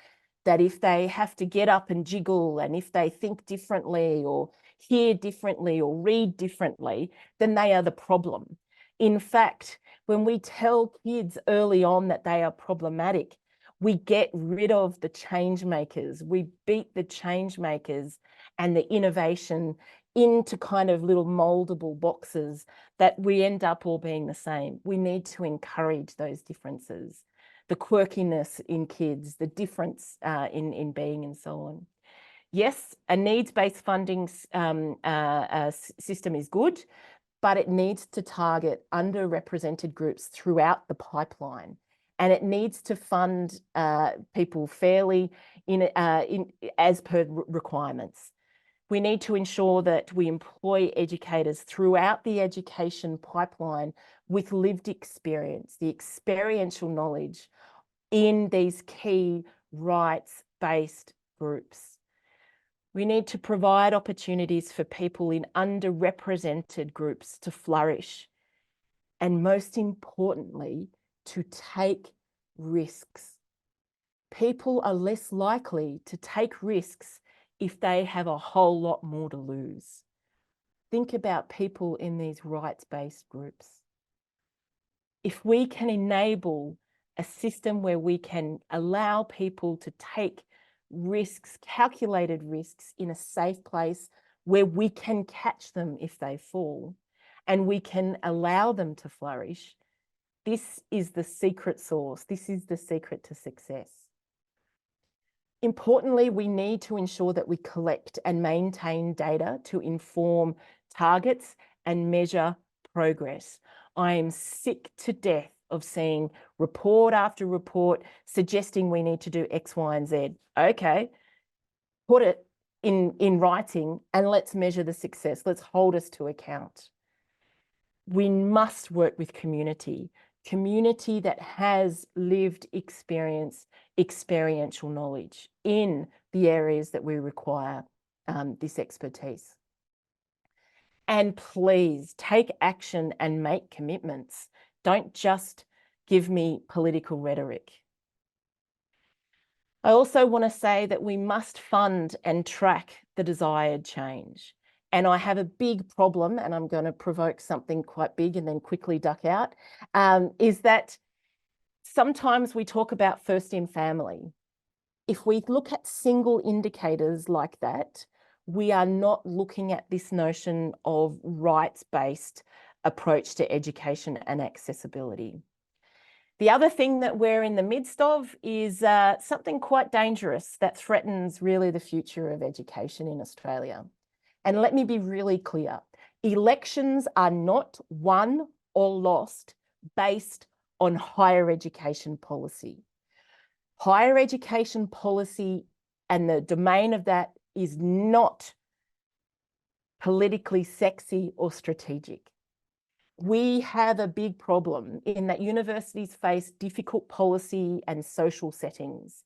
[SPEAKER 4] that if they have to get up and jiggle and if they think differently or hear differently or read differently, then they are the problem. In fact, when we tell kids early on that they are problematic, we get rid of the change makers. We beat the change makers and the innovation into kind of little moldable boxes that we end up all being the same. We need to encourage those differences, the quirkiness in kids, the difference in being and so on. Yes, a needs-based funding system is good, but it needs to target underrepresented groups throughout the pipeline. And it needs to fund people fairly as per requirements. We need to ensure that we employ educators throughout the education pipeline with lived experience, the experiential knowledge in these key rights, rights-based groups. We need to provide opportunities for people in underrepresented groups to flourish. And most importantly, to take risks. People are less likely to take risks if they have a whole lot more to lose. Think about people in these rights-based groups. If we can enable a system where we can allow people to take risks, calculated risks, in a safe place where we can catch them if they fall, and we can allow them to flourish, this is the secret sauce. This is the secret to success. Importantly, we need to ensure that we collect and maintain data to inform targets and measure progress. I am sick to death of seeing report after report suggesting we need to do X, Y, and Z. Okay, put it in writing and let's measure the success. Let's hold us to account. We must work with community that has lived experience, experiential knowledge in the areas that we require this expertise. And please take action and make commitments. Don't just give me political rhetoric. I also want to say that we must fund and track the desired change. And I have a big problem, and I'm going to provoke something quite big and then quickly duck out, is that sometimes we talk about first in family. If we look at single indicators like that, we are not looking at this notion of rights-based approach to education and accessibility. The other thing that we're in the midst of is something quite dangerous that threatens really the future of education in Australia. And let me be really clear, elections are not won or lost based on higher education policy. Higher education policy and the domain of that is not politically sexy or strategic. We have a big problem in that universities face difficult policy and social settings.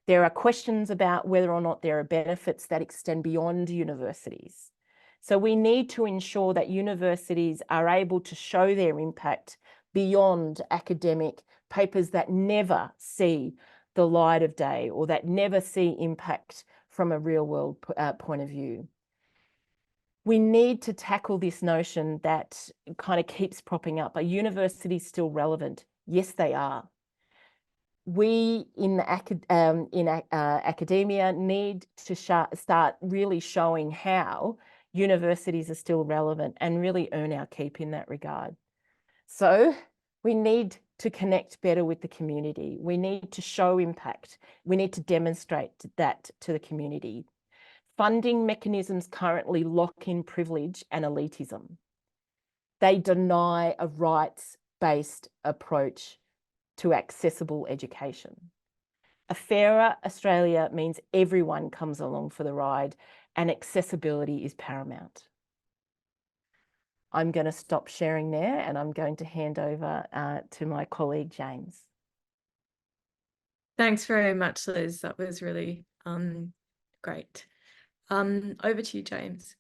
[SPEAKER 4] There are questions about whether or not there are benefits that extend beyond universities. So we need to ensure that universities are able to show their impact beyond academic papers that never see the light of day or that never see impact from a real world point of view. We need to tackle this notion that kind of keeps propping up. Are universities still relevant? Yes, they are. We in academia need to start really showing how universities are still relevant and really earn our keep in that regard. So we need to connect better with the community. We need to show impact. We need to demonstrate that to the community. Funding mechanisms currently lock in privilege and elitism. They deny a rights-based approach to accessible education. A fairer Australia means everyone comes along for the ride and accessibility is paramount. I'm going to stop sharing there and I'm going to hand over to my colleague, James.
[SPEAKER 1] Thanks very much, Liz. That was really great. Over to you, James.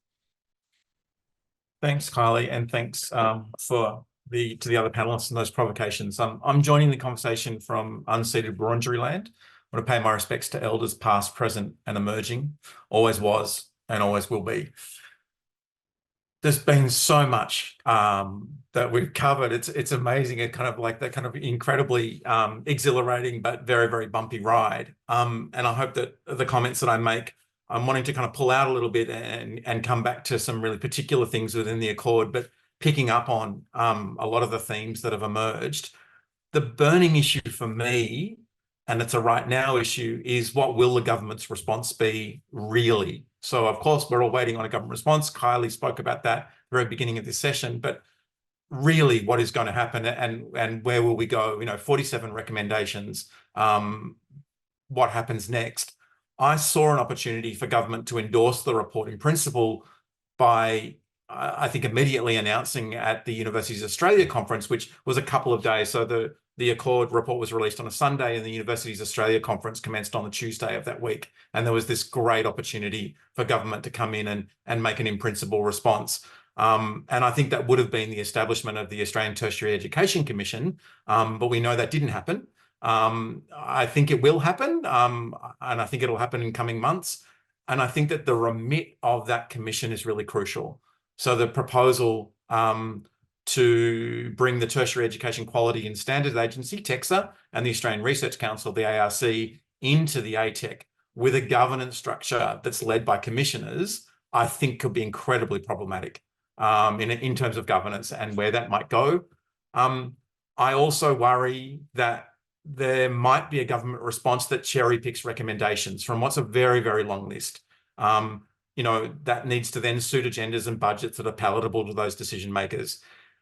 [SPEAKER 5] Thanks, Kylie, and thanks to the other panelists and those provocations. I'm joining the conversation from unceded Wurundjeri land. I want to pay my respects to elders past, present, and emerging. Always was and always will be. There's been so much that we've covered. It's amazing. It kind of like that kind of incredibly exhilarating but very, very bumpy ride. And I hope that the comments that I make, I'm wanting to kind of pull out a little bit and come back to some really particular things within the Accord, but picking up on a lot of the themes that have emerged. The burning issue for me, and it's a right now issue, is what will the government's response be really? So of course, we're all waiting on a government response. Kylie spoke about that at the very beginning of this session, but really what is going to happen and where will we go? 47 recommendations. What happens next? I saw an opportunity for government to endorse the report in principle by, I think, immediately announcing at the Universities Australia conference, which was a couple of days. So the the Accord report was released on a Sunday and the Universities Australia conference commenced on the Tuesday of that week. And there was this great opportunity for government to come in and make an in-principle response. And I think that would have been the establishment of the Australian Tertiary Education Commission, but we know that didn't happen. I think it will happen, and I think it'll happen in coming months. And I think that the remit of that commission is really crucial. So the proposal to bring the Tertiary Education Quality and Standards Agency, TEQSA, and the Australian Research Council, the ARC, into the ATEC with a governance structure that's led by commissioners, I think could be incredibly problematic in terms of governance and where that might go. I also worry that there might be a government response that cherry picks recommendations from what's a very, very long list. That needs to then suit agendas and budgets that are palatable to those decision makers.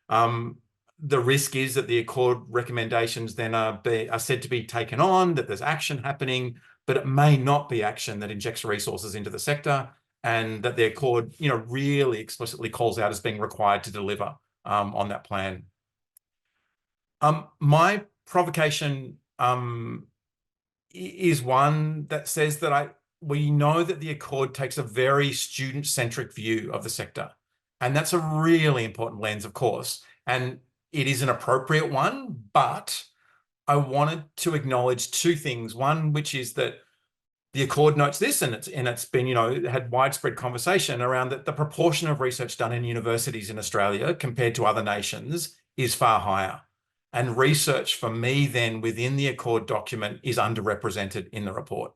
[SPEAKER 5] The risk is that the Accord recommendations then are said to be taken on, that there's action happening, but it may not be action that injects resources into the sector, and that the Accord, really explicitly calls out as being required to deliver on that plan. My provocation is one that says that we know that the Accord takes a very student-centric view of the sector. And that's a really important lens, of course, and it is an appropriate one, but I wanted to acknowledge two things. One, which is that the Accord notes this, and it's been, had widespread conversation around that the proportion of research done in universities in Australia compared to other nations is far higher. And research for me then within the Accord document is underrepresented in the report.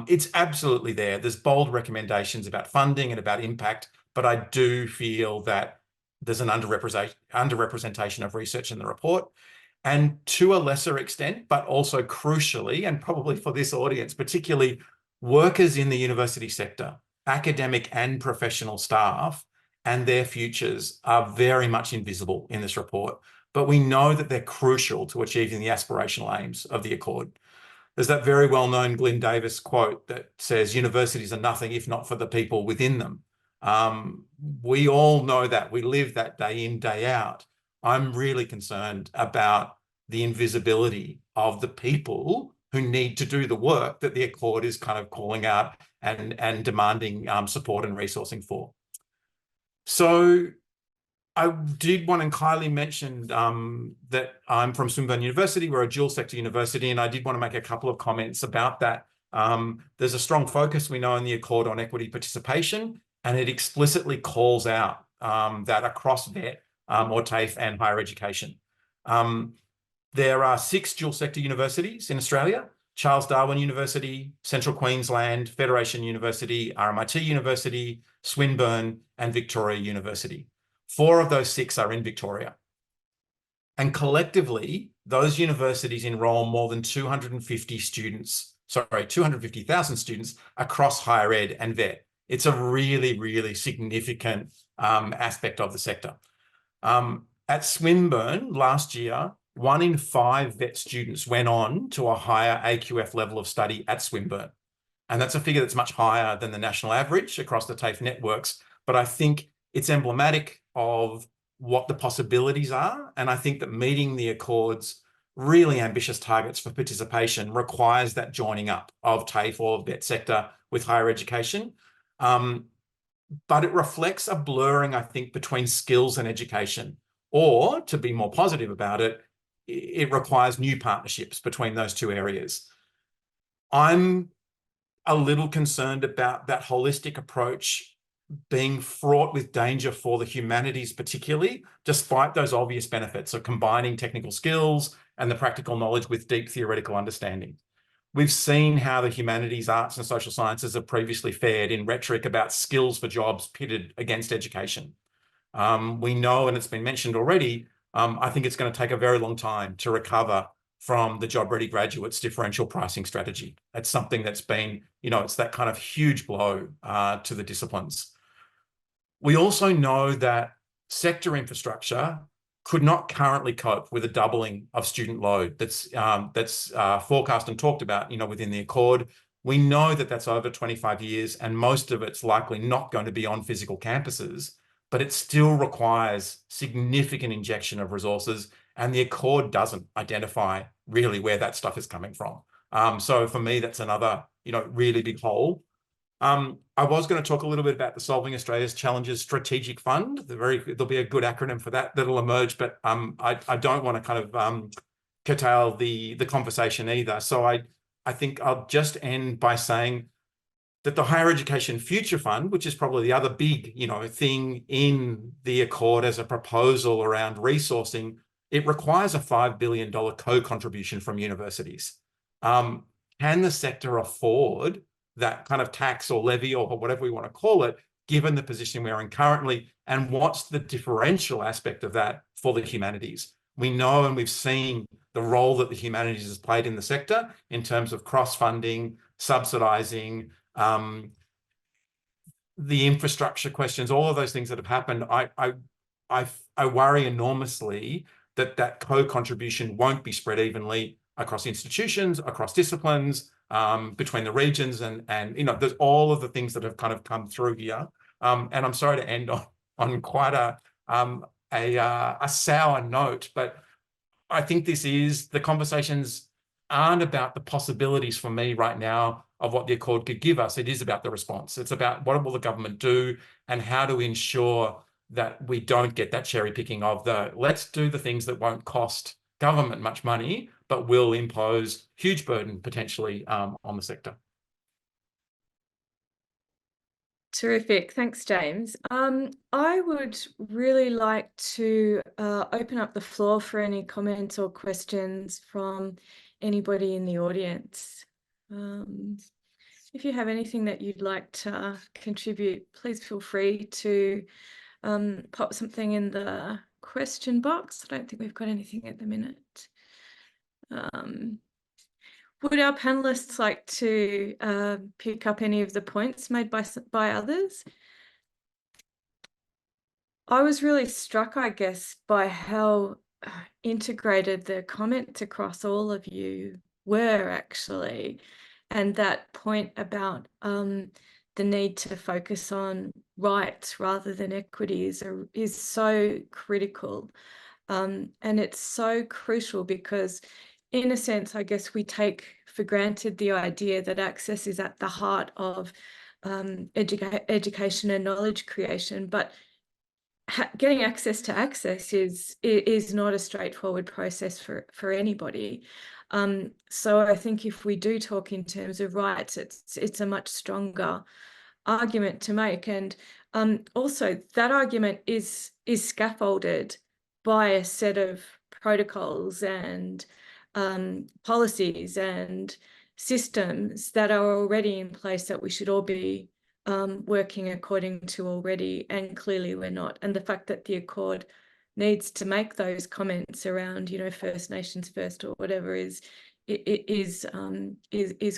[SPEAKER 5] It's absolutely there. There's bold recommendations about funding and about impact, but I do feel that there's an underrepresentation of research in the report. And to a lesser extent, but also crucially, and probably for this audience, particularly workers in the university sector, academic and professional staff, and their futures are very much invisible in this report. But we know that they're crucial to achieving the aspirational aims of the Accord. There's that very well-known Glyn Davis quote that says, universities are nothing if not for the people within them. We all know that. We live that day in, day out. I'm really concerned about the invisibility of the people who need to do the work that the Accord is kind of calling out and demanding support and resourcing for. So I did want to kindly mention that I'm from Swinburne University. We're a dual sector university, and I did want to make a couple of comments about that. There's a strong focus, we know, in the Accord on equity participation, and it explicitly calls out that across VET or TAFE and higher education. There are 6 dual sector universities in Australia: Charles Darwin University, Central Queensland, Federation University, RMIT University, Swinburne, and Victoria University. 4 of those 6 are in Victoria. And collectively, those universities enroll more than 250,000 students across higher ed and VET. It's a really, really significant aspect of the sector. At Swinburne last year, 1 in 5 VET students went on to a higher AQF level of study at Swinburne. And that's a figure that's much higher than the national average across the TAFE networks. But I think it's emblematic of what the possibilities are. And I think that meeting the Accord's really ambitious targets for participation requires that joining up of TAFE or VET sector with higher education. But it reflects a blurring, I think, between skills and education. Or, to be more positive about it, it requires new partnerships between those two areas. I'm a little concerned about that holistic approach being fraught with danger for the humanities particularly, despite those obvious benefits of combining technical skills and the practical knowledge with deep theoretical understanding. We've seen how the humanities, arts, and social sciences have previously fared in rhetoric about skills for jobs pitted against education. We know, and it's been mentioned already, I think it's going to take a very long time to recover from the job-ready graduates differential pricing strategy. It's something that's been, it's that kind of huge blow to the disciplines. We also know that sector infrastructure could not currently cope with a doubling of student load that's forecast and talked about, within the Accord. We know that that's over 25 years, and most of it's likely not going to be on physical campuses, but it still requires significant injection of resources and the Accord doesn't identify really where that stuff is coming from. So for me, that's another, really big hole. I was going to talk a little bit about the Solving Australia's Challenges Strategic Fund. There'll be a good acronym for that'll emerge, but I don't want to kind of curtail the conversation either. So I think I'll just end by saying that the Higher Education Future Fund, which is probably the other big, thing in the Accord as a proposal around resourcing, it requires a $5 billion co-contribution from universities. Can the sector afford that kind of tax or levy or whatever we want to call it, given the position we're in currently? And what's the differential aspect of that for the humanities? We know and we've seen the role that the humanities has played in the sector in terms of cross-funding, subsidising, the infrastructure questions, all of those things that have happened. I worry enormously that co-contribution won't be spread evenly across institutions, across disciplines, between the regions, and there's all of the things that have kind of come through here. And I'm sorry to end on quite a sour note, but I think the conversations aren't about the possibilities for me right now of what the Accord could give us. It is about the response. It's about what will the government do and how to ensure that we don't get that cherry picking of let's do the things that won't cost government much money, but will impose huge burden potentially on the sector.
[SPEAKER 1] Terrific. Thanks, James. I would really like to open up the floor for any comments or questions from anybody in the audience. If you have anything that you'd like to contribute, please feel free to pop something in the question box. I don't think we've got anything at the minute. Would our panelists like to pick up any of the points made by others? I was really struck, I guess, by how integrated the comments across all of you were actually, and that point about the need to focus on rights rather than equities is so critical. And it's so crucial because, in a sense, I guess we take for granted the idea that access is at the heart of education and knowledge creation, but getting access to access is not a straightforward process for anybody. So I think if we do talk in terms of rights, it's a much stronger argument to make, and also that argument is scaffolded by a set of protocols and policies and systems that are already in place that we should all be working according to already, and clearly we're not. And the fact that the Accord needs to make those comments around, First Nations first or whatever is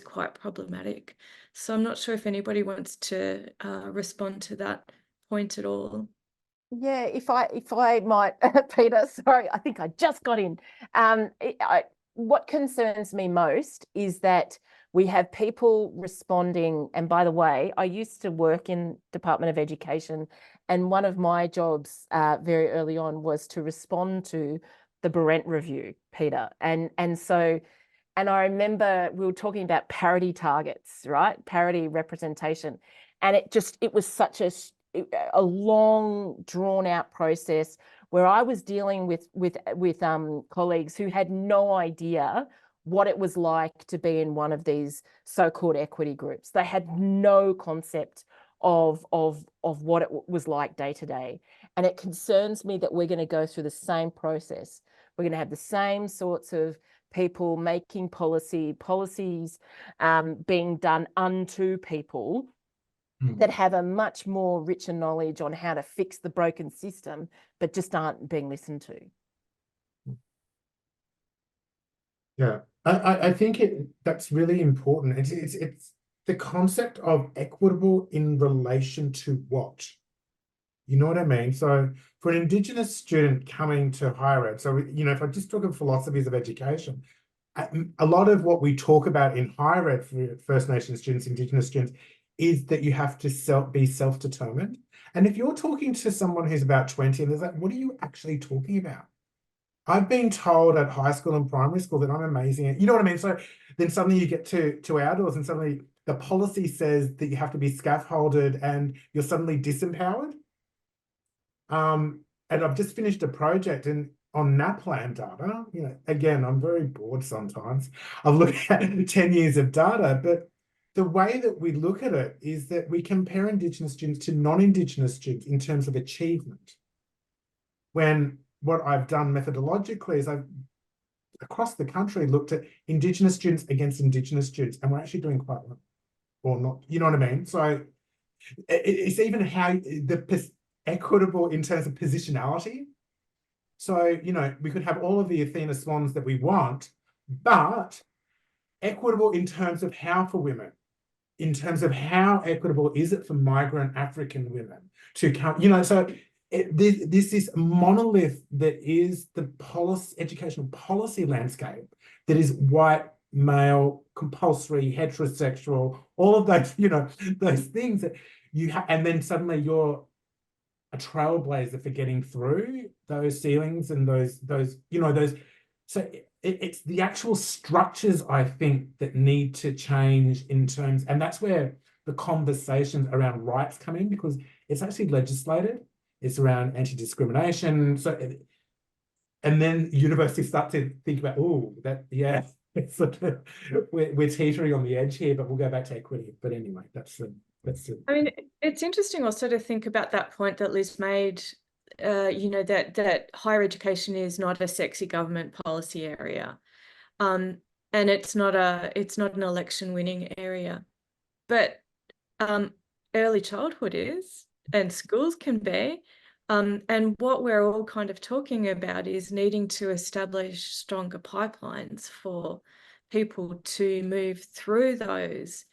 [SPEAKER 1] quite problematic. So I'm not sure if anybody wants to respond to that point at all.
[SPEAKER 4] Yeah, if I might, Peter, sorry, I think I just got in. What concerns me most is that we have people responding, and by the way, I used to work in Department of Education, and one of my jobs very early on was to respond to the Berendt Review, Peter. And I remember we were talking about parity targets, right? Parity representation. And it was such a long, drawn out process where I was dealing with colleagues who had no idea what it was like to be in one of these so-called equity groups. They had no concept of what it was like day to day. And it concerns me that we're going to go through the same process. We're going to have the same sorts of people making policies being done unto people that have a much more richer knowledge on how to fix the broken system, but just aren't being listened to.
[SPEAKER 2] Yeah, I think that's really important. It's the concept of equitable in relation to what? You know what I mean? So for an Indigenous student coming to higher ed, so if I just talk of philosophies of education, a lot of what we talk about in higher ed for First Nations students, Indigenous students, is that you have to be self-determined. And if you're talking to someone who's about 20 and they're like, what are you actually talking about? I've been told at high school and primary school that I'm amazing. You know what I mean? So then suddenly you get to outdoors and suddenly the policy says that you have to be scaffolded and you're suddenly disempowered. And I've just finished a project on NAPLAN data. You know, again, I'm very bored sometimes. I've looked at 10 years of data, but the way that we look at it is that we compare Indigenous students to non-Indigenous students in terms of achievement. When what I've done methodologically is I've, across the country, looked at Indigenous students against Indigenous students, and we're actually doing quite well, or not, you know what I mean? So it's even how the equitable in terms of positionality. So, you know, we could have all of the Athena swans that we want, but equitable in terms of how for women, in terms of how equitable is it for migrant African women to come, you know, so this monolith that is the policy, educational policy landscape that is white, male, compulsory, heterosexual, all of those, you know, those things that you have, and then suddenly you're a trailblazer for getting through those ceilings and those, you know, those. So it's the actual structures, I think, that need to change in terms, and that's where the conversations around rights come in, because it's actually legislated. It's around anti-discrimination. So, and then universities start to think about, oh, that, yeah, it's sort of, we're teetering on the edge here, but we'll go back to equity. But anyway, that's
[SPEAKER 1] I mean, it's interesting also to think about that point that Liz made, you know, that higher education is not a sexy government policy area. And it's not an election winning area. But early childhood is, and schools can be. And what we're all kind of talking about is needing to establish stronger pipelines for people to move through those,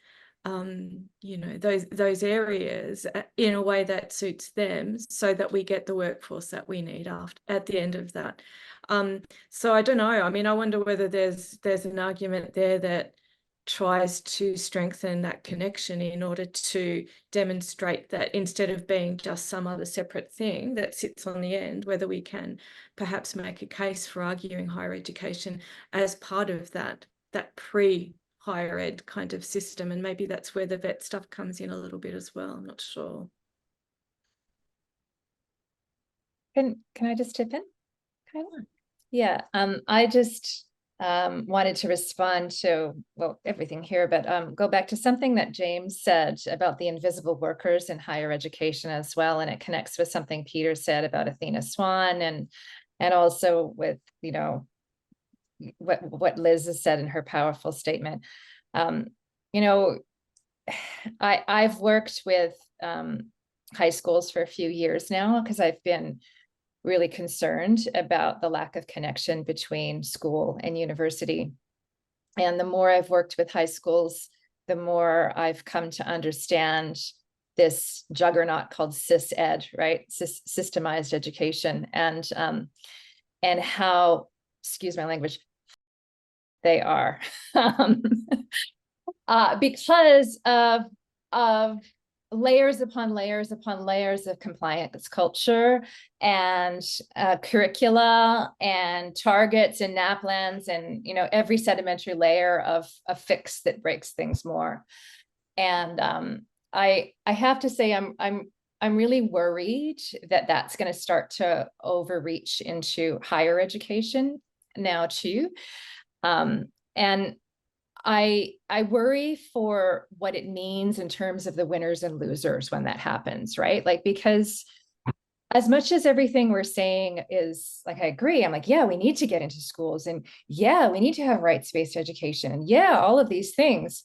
[SPEAKER 1] you know, those areas in a way that suits them, so that we get the workforce that we need at the end of that. So I don't know. I mean, I wonder whether there's an argument there that tries to strengthen that connection in order to demonstrate that instead of being just some other separate thing that sits on the end, whether we can perhaps make a case for arguing higher education as part of that pre-higher ed kind of system. And maybe that's where the vet stuff comes in a little bit as well. I'm not sure.
[SPEAKER 3] Can I just chip in? Yeah, I just wanted to respond to, well, everything here, but go back to something that James said about the invisible workers in higher education as well. And it connects with something Peter said about Athena Swan, and also with, you know, what Liz has said in her powerful statement. You know, I've worked with high schools for a few years now, because I've been really concerned about the lack of connection between school and university. And the more I've worked with high schools, the more I've come to understand this juggernaut called cis ed, right? Systemized education, and how, excuse my language, they are because of layers upon layers upon layers of compliance culture and curricula and targets and NAPLANs, and, you know, every sedimentary layer of a fix that breaks things more. And I have to say, I'm really worried that that's going to start to overreach into higher education now too. And I worry for what it means in terms of the winners and losers when that happens, right? Like, because as much as everything we're saying is like, I agree, I'm like, yeah, we need to get into schools, and yeah, we need to have rights-based education, and yeah, all of these things.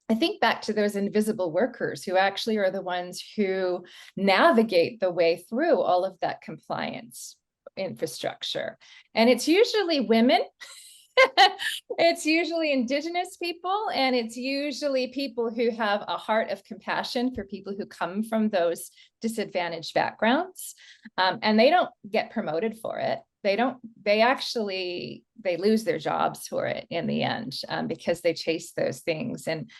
[SPEAKER 3] I think back to those invisible workers who actually are the ones who navigate the way through all of that compliance infrastructure. And it's usually women. It's usually Indigenous people, and it's usually people who have a heart of compassion for people who come from those disadvantaged backgrounds. And they don't get promoted for it. They lose their jobs for it in the end, because they chase those things. And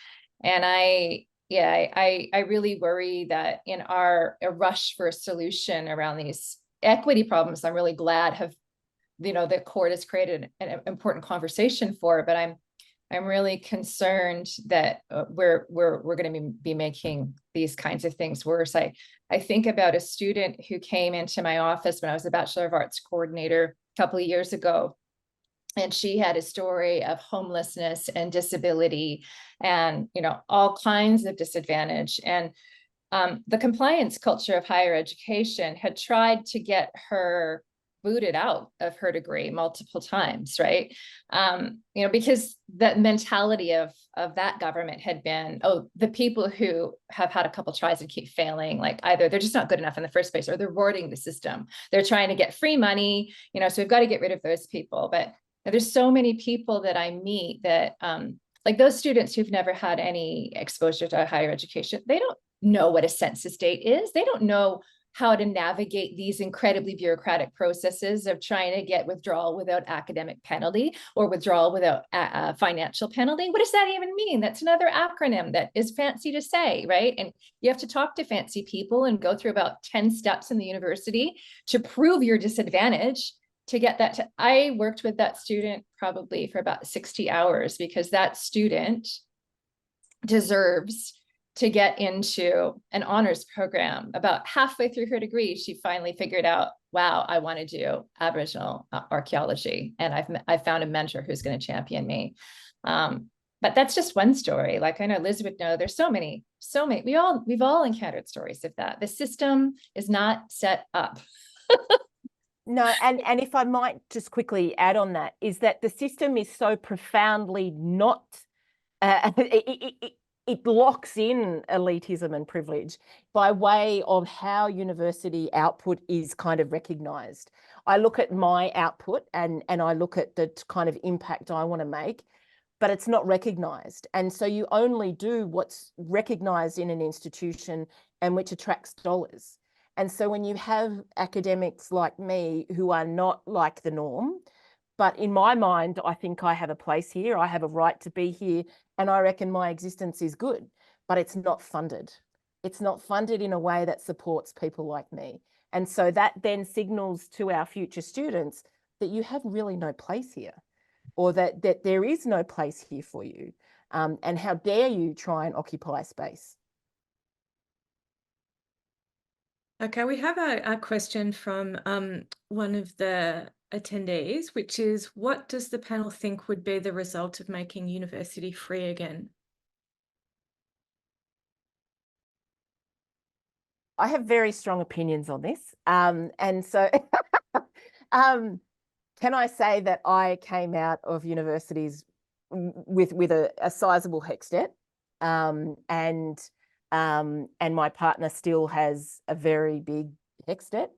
[SPEAKER 3] I really worry that in a rush for a solution around these equity problems, I'm really glad the court has created an important conversation for, but I'm really concerned that we're going to be making these kinds of things worse. I think about a student who came into my office when I was a Bachelor of Arts coordinator a couple of years ago, and she had a story of homelessness and disability and, all kinds of disadvantage. And the compliance culture of higher education had tried to get her booted out of her degree multiple times, right? Because the mentality of that government had been, oh, the people who have had a couple tries and keep failing, like either they're just not good enough in the first place, or they're rorting the system. They're trying to get free money, so we've got to get rid of those people. But there's so many people that I meet that, like those students who've never had any exposure to higher education, they don't know what a census date is. They don't know how to navigate these incredibly bureaucratic processes of trying to get withdrawal without academic penalty or withdrawal without financial penalty. What does that even mean? That's another acronym that is fancy to say, right? And you have to talk to fancy people and go through about 10 steps in the university to prove your disadvantage to get that. I worked with that student probably for about 60 hours because that student deserves to get into an honors program. About halfway through her degree, she finally figured out, wow, I want to do Aboriginal archaeology. And I've found a mentor who's going to champion me. But that's just one story. Like I know Liz would know, there's so many, we've all encountered stories of that. The system is not set up.
[SPEAKER 4] No, and if I might just quickly add on that, is that the system is so profoundly not, it locks in elitism and privilege by way of how university output is kind of recognised. I look at my output and I look at the kind of impact I want to make, but it's not recognised. And so you only do what's recognised in an institution and which attracts dollars. And so when you have academics like me who are not like the norm, but in my mind, I think I have a place here, I have a right to be here, and I reckon my existence is good, but it's not funded. It's not funded in a way that supports people like me. And so that then signals to our future students that you have really no place here, or that there is no place here for you. And how dare you try and occupy space?
[SPEAKER 1] Okay, we have a question from one of the attendees, which is, what does the panel think would be the result of making university free again?
[SPEAKER 4] I have very strong opinions on this. And so can I say that I came out of universities with a sizable HECS debt, and my partner still has a very big HECS debt.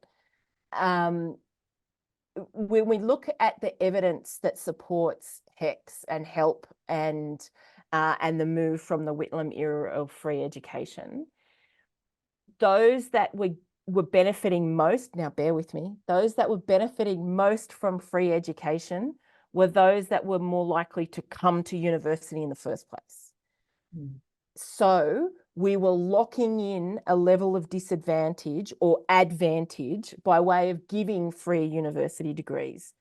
[SPEAKER 4] When we look at the evidence that supports HECS and HELP and the move from the Whitlam era of free education, those that were benefiting most, now bear with me, those that were benefiting most from free education were those that were more likely to come to university in the first place. So we were locking in a level of disadvantage or advantage by way of giving free university degrees.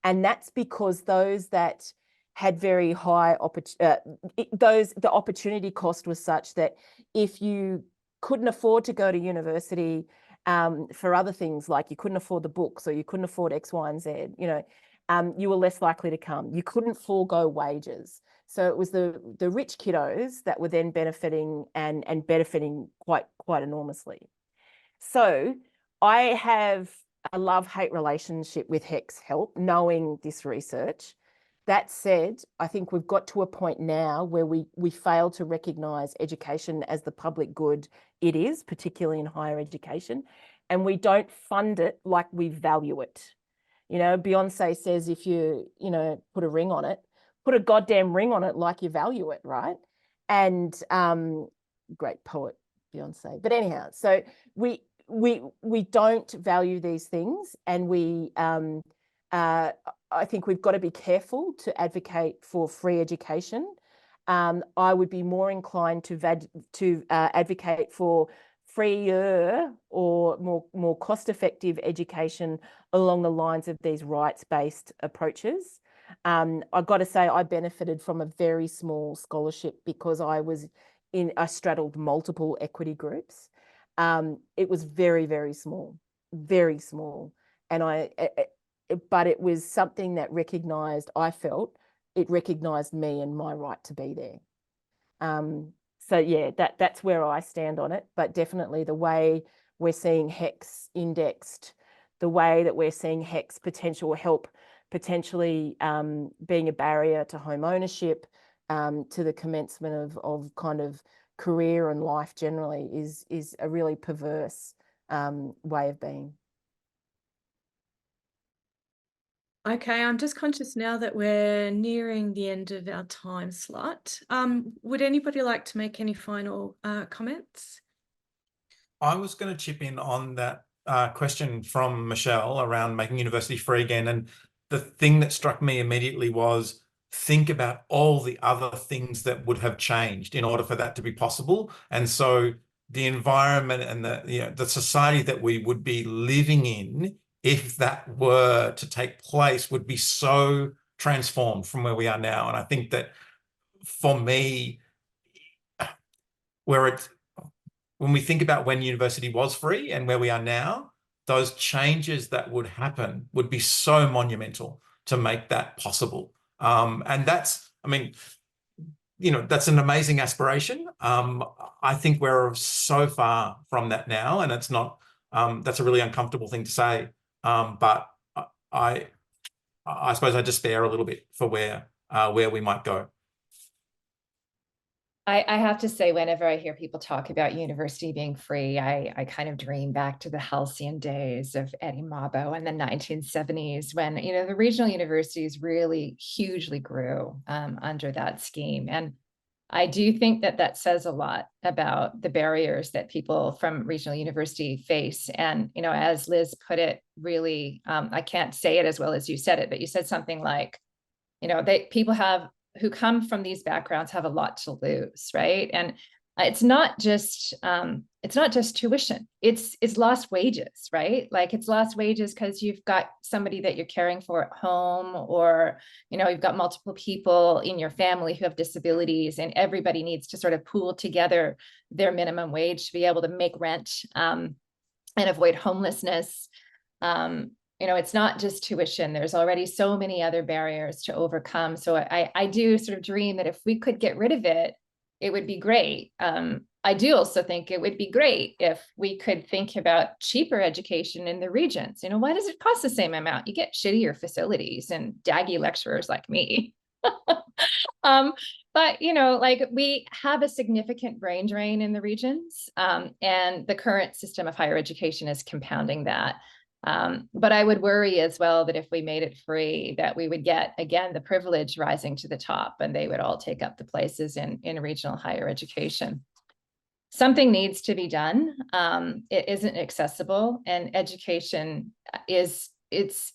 [SPEAKER 4] And that's because those that had very high, the opportunity cost was such that if you couldn't afford to go to university for other things, like you couldn't afford the books or you couldn't afford X, Y, and Z, you were less likely to come. You couldn't forego wages. So it was the rich kiddos that were then benefiting and benefiting quite enormously. So I have a love-hate relationship with HECS HELP, knowing this research. That said, I think we've got to a point now where we fail to recognise education as the public good it is, particularly in higher education, and we don't fund it like we value it. Beyonce says, if you, put a ring on it, put a goddamn ring on it like you value it, right? And great poet, Beyonce. But anyhow, so we don't value these things, and I think we've got to be careful to advocate for free education. I would be more inclined to advocate for freer or more cost-effective education along the lines of these rights-based approaches. I've got to say I benefited from a very small scholarship because I straddled multiple equity groups. It was very, very small, and but it was something that I felt it recognised me and my right to be there. So yeah, that's where I stand on it. But definitely the way we're seeing HECS indexed, the way that we're seeing HECS potentially being a barrier to home ownership, to the commencement of kind of career and life generally is a really perverse way of being.
[SPEAKER 1] Okay, I'm just conscious now that we're nearing the end of our time slot. Would anybody like to make any final comments?
[SPEAKER 5] I was going to chip in on that question from Michelle around making university free again. And the thing that struck me immediately was, think about all the other things that would have changed in order for that to be possible. And so the environment and the society that we would be living in, if that were to take place, would be so transformed from where we are now. And I think that for me, when we think about when university was free and where we are now, those changes that would happen would be so monumental to make that possible. And that's, I mean, that's an amazing aspiration. I think we're so far from that now, and it's not, that's a really uncomfortable thing to say. But I suppose I despair a little bit for where we might go.
[SPEAKER 3] I have to say, whenever I hear people talk about university being free, I kind of dream back to the halcyon days of Eddie Mabo in the 1970s, when the regional universities really hugely grew under that scheme. And I do think that says a lot about the barriers that people from regional university face. And as Liz put it, really, I can't say it as well as you said it, but you said something like, people who come from these backgrounds have a lot to lose, right? And it's not just tuition. It's lost wages, right? Like, it's lost wages because you've got somebody that you're caring for at home, or you've got multiple people in your family who have disabilities, and everybody needs to sort of pool together their minimum wage to be able to make rent and avoid homelessness. It's not just tuition. There's already so many other barriers to overcome. So I do sort of dream that if we could get rid of it, it would be great. I do also think it would be great if we could think about cheaper education in the regions. Why does it cost the same amount? You get shittier facilities and daggy lecturers like me. But we have a significant brain drain in the regions, and the current system of higher education is compounding that. But I would worry as well that if we made it free, that we would get, again, the privilege rising to the top, and they would all take up the places in regional higher education. Something needs to be done. It isn't accessible, and education it's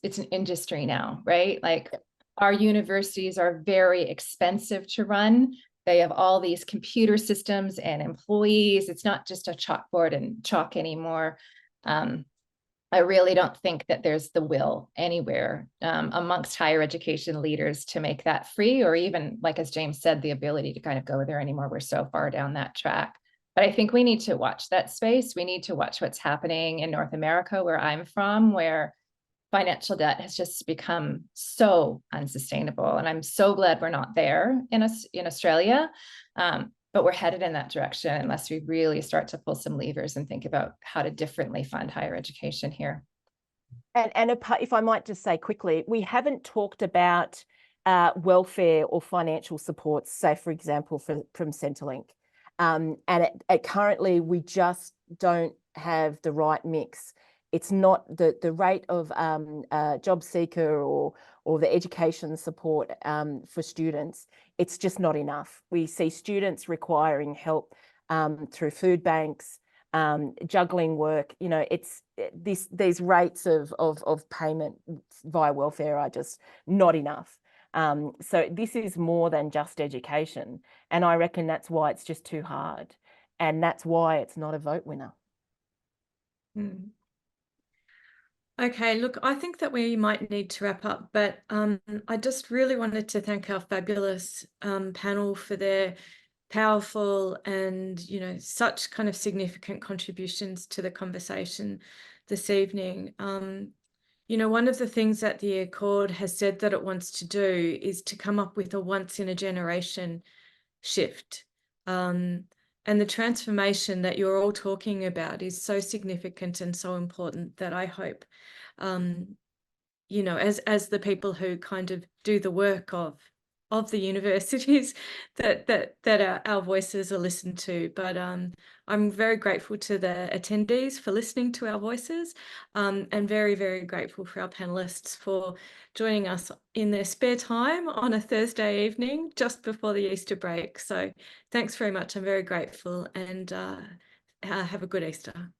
[SPEAKER 3] an industry now, right? Like, our universities are very expensive to run. They have all these computer systems and employees. It's not just a chalkboard and chalk anymore. I really don't think that there's the will anywhere amongst higher education leaders to make that free, or even, like as James said, the ability to kind of go there anymore. We're so far down that track. But I think we need to watch that space. We need to watch what's happening in North America, where I'm from, where financial debt has just become so unsustainable. And I'm so glad we're not there in Australia. But we're headed in that direction unless we really start to pull some levers and think about how to differently fund higher education here.
[SPEAKER 4] And if I might just say quickly, we haven't talked about welfare or financial supports, say, for example, from Centrelink. And currently, we just don't have the right mix. It's not the rate of job seeker or the education support for students. It's just not enough. We see students requiring help through food banks, juggling work. These rates of payment via welfare are just not enough. So this is more than just education, and I reckon that's why it's just too hard, and that's why it's not a vote winner.
[SPEAKER 1] Mm. Okay, look, I think that we might need to wrap up, but I just really wanted to thank our fabulous panel for their powerful and, you know, such kind of significant contributions to the conversation this evening. You know, one of the things that the Accord has said that it wants to do is to come up with a once in a generation shift. And the transformation that you're all talking about is so significant and so important that I hope, you know, as the people who kind of do the work of the universities, that our voices are listened to. But I'm very grateful to the attendees for listening to our voices, and very, very grateful for our panelists for joining us in their spare time on a Thursday evening just before the Easter break. So thanks very much. I'm very grateful, and have a good Easter.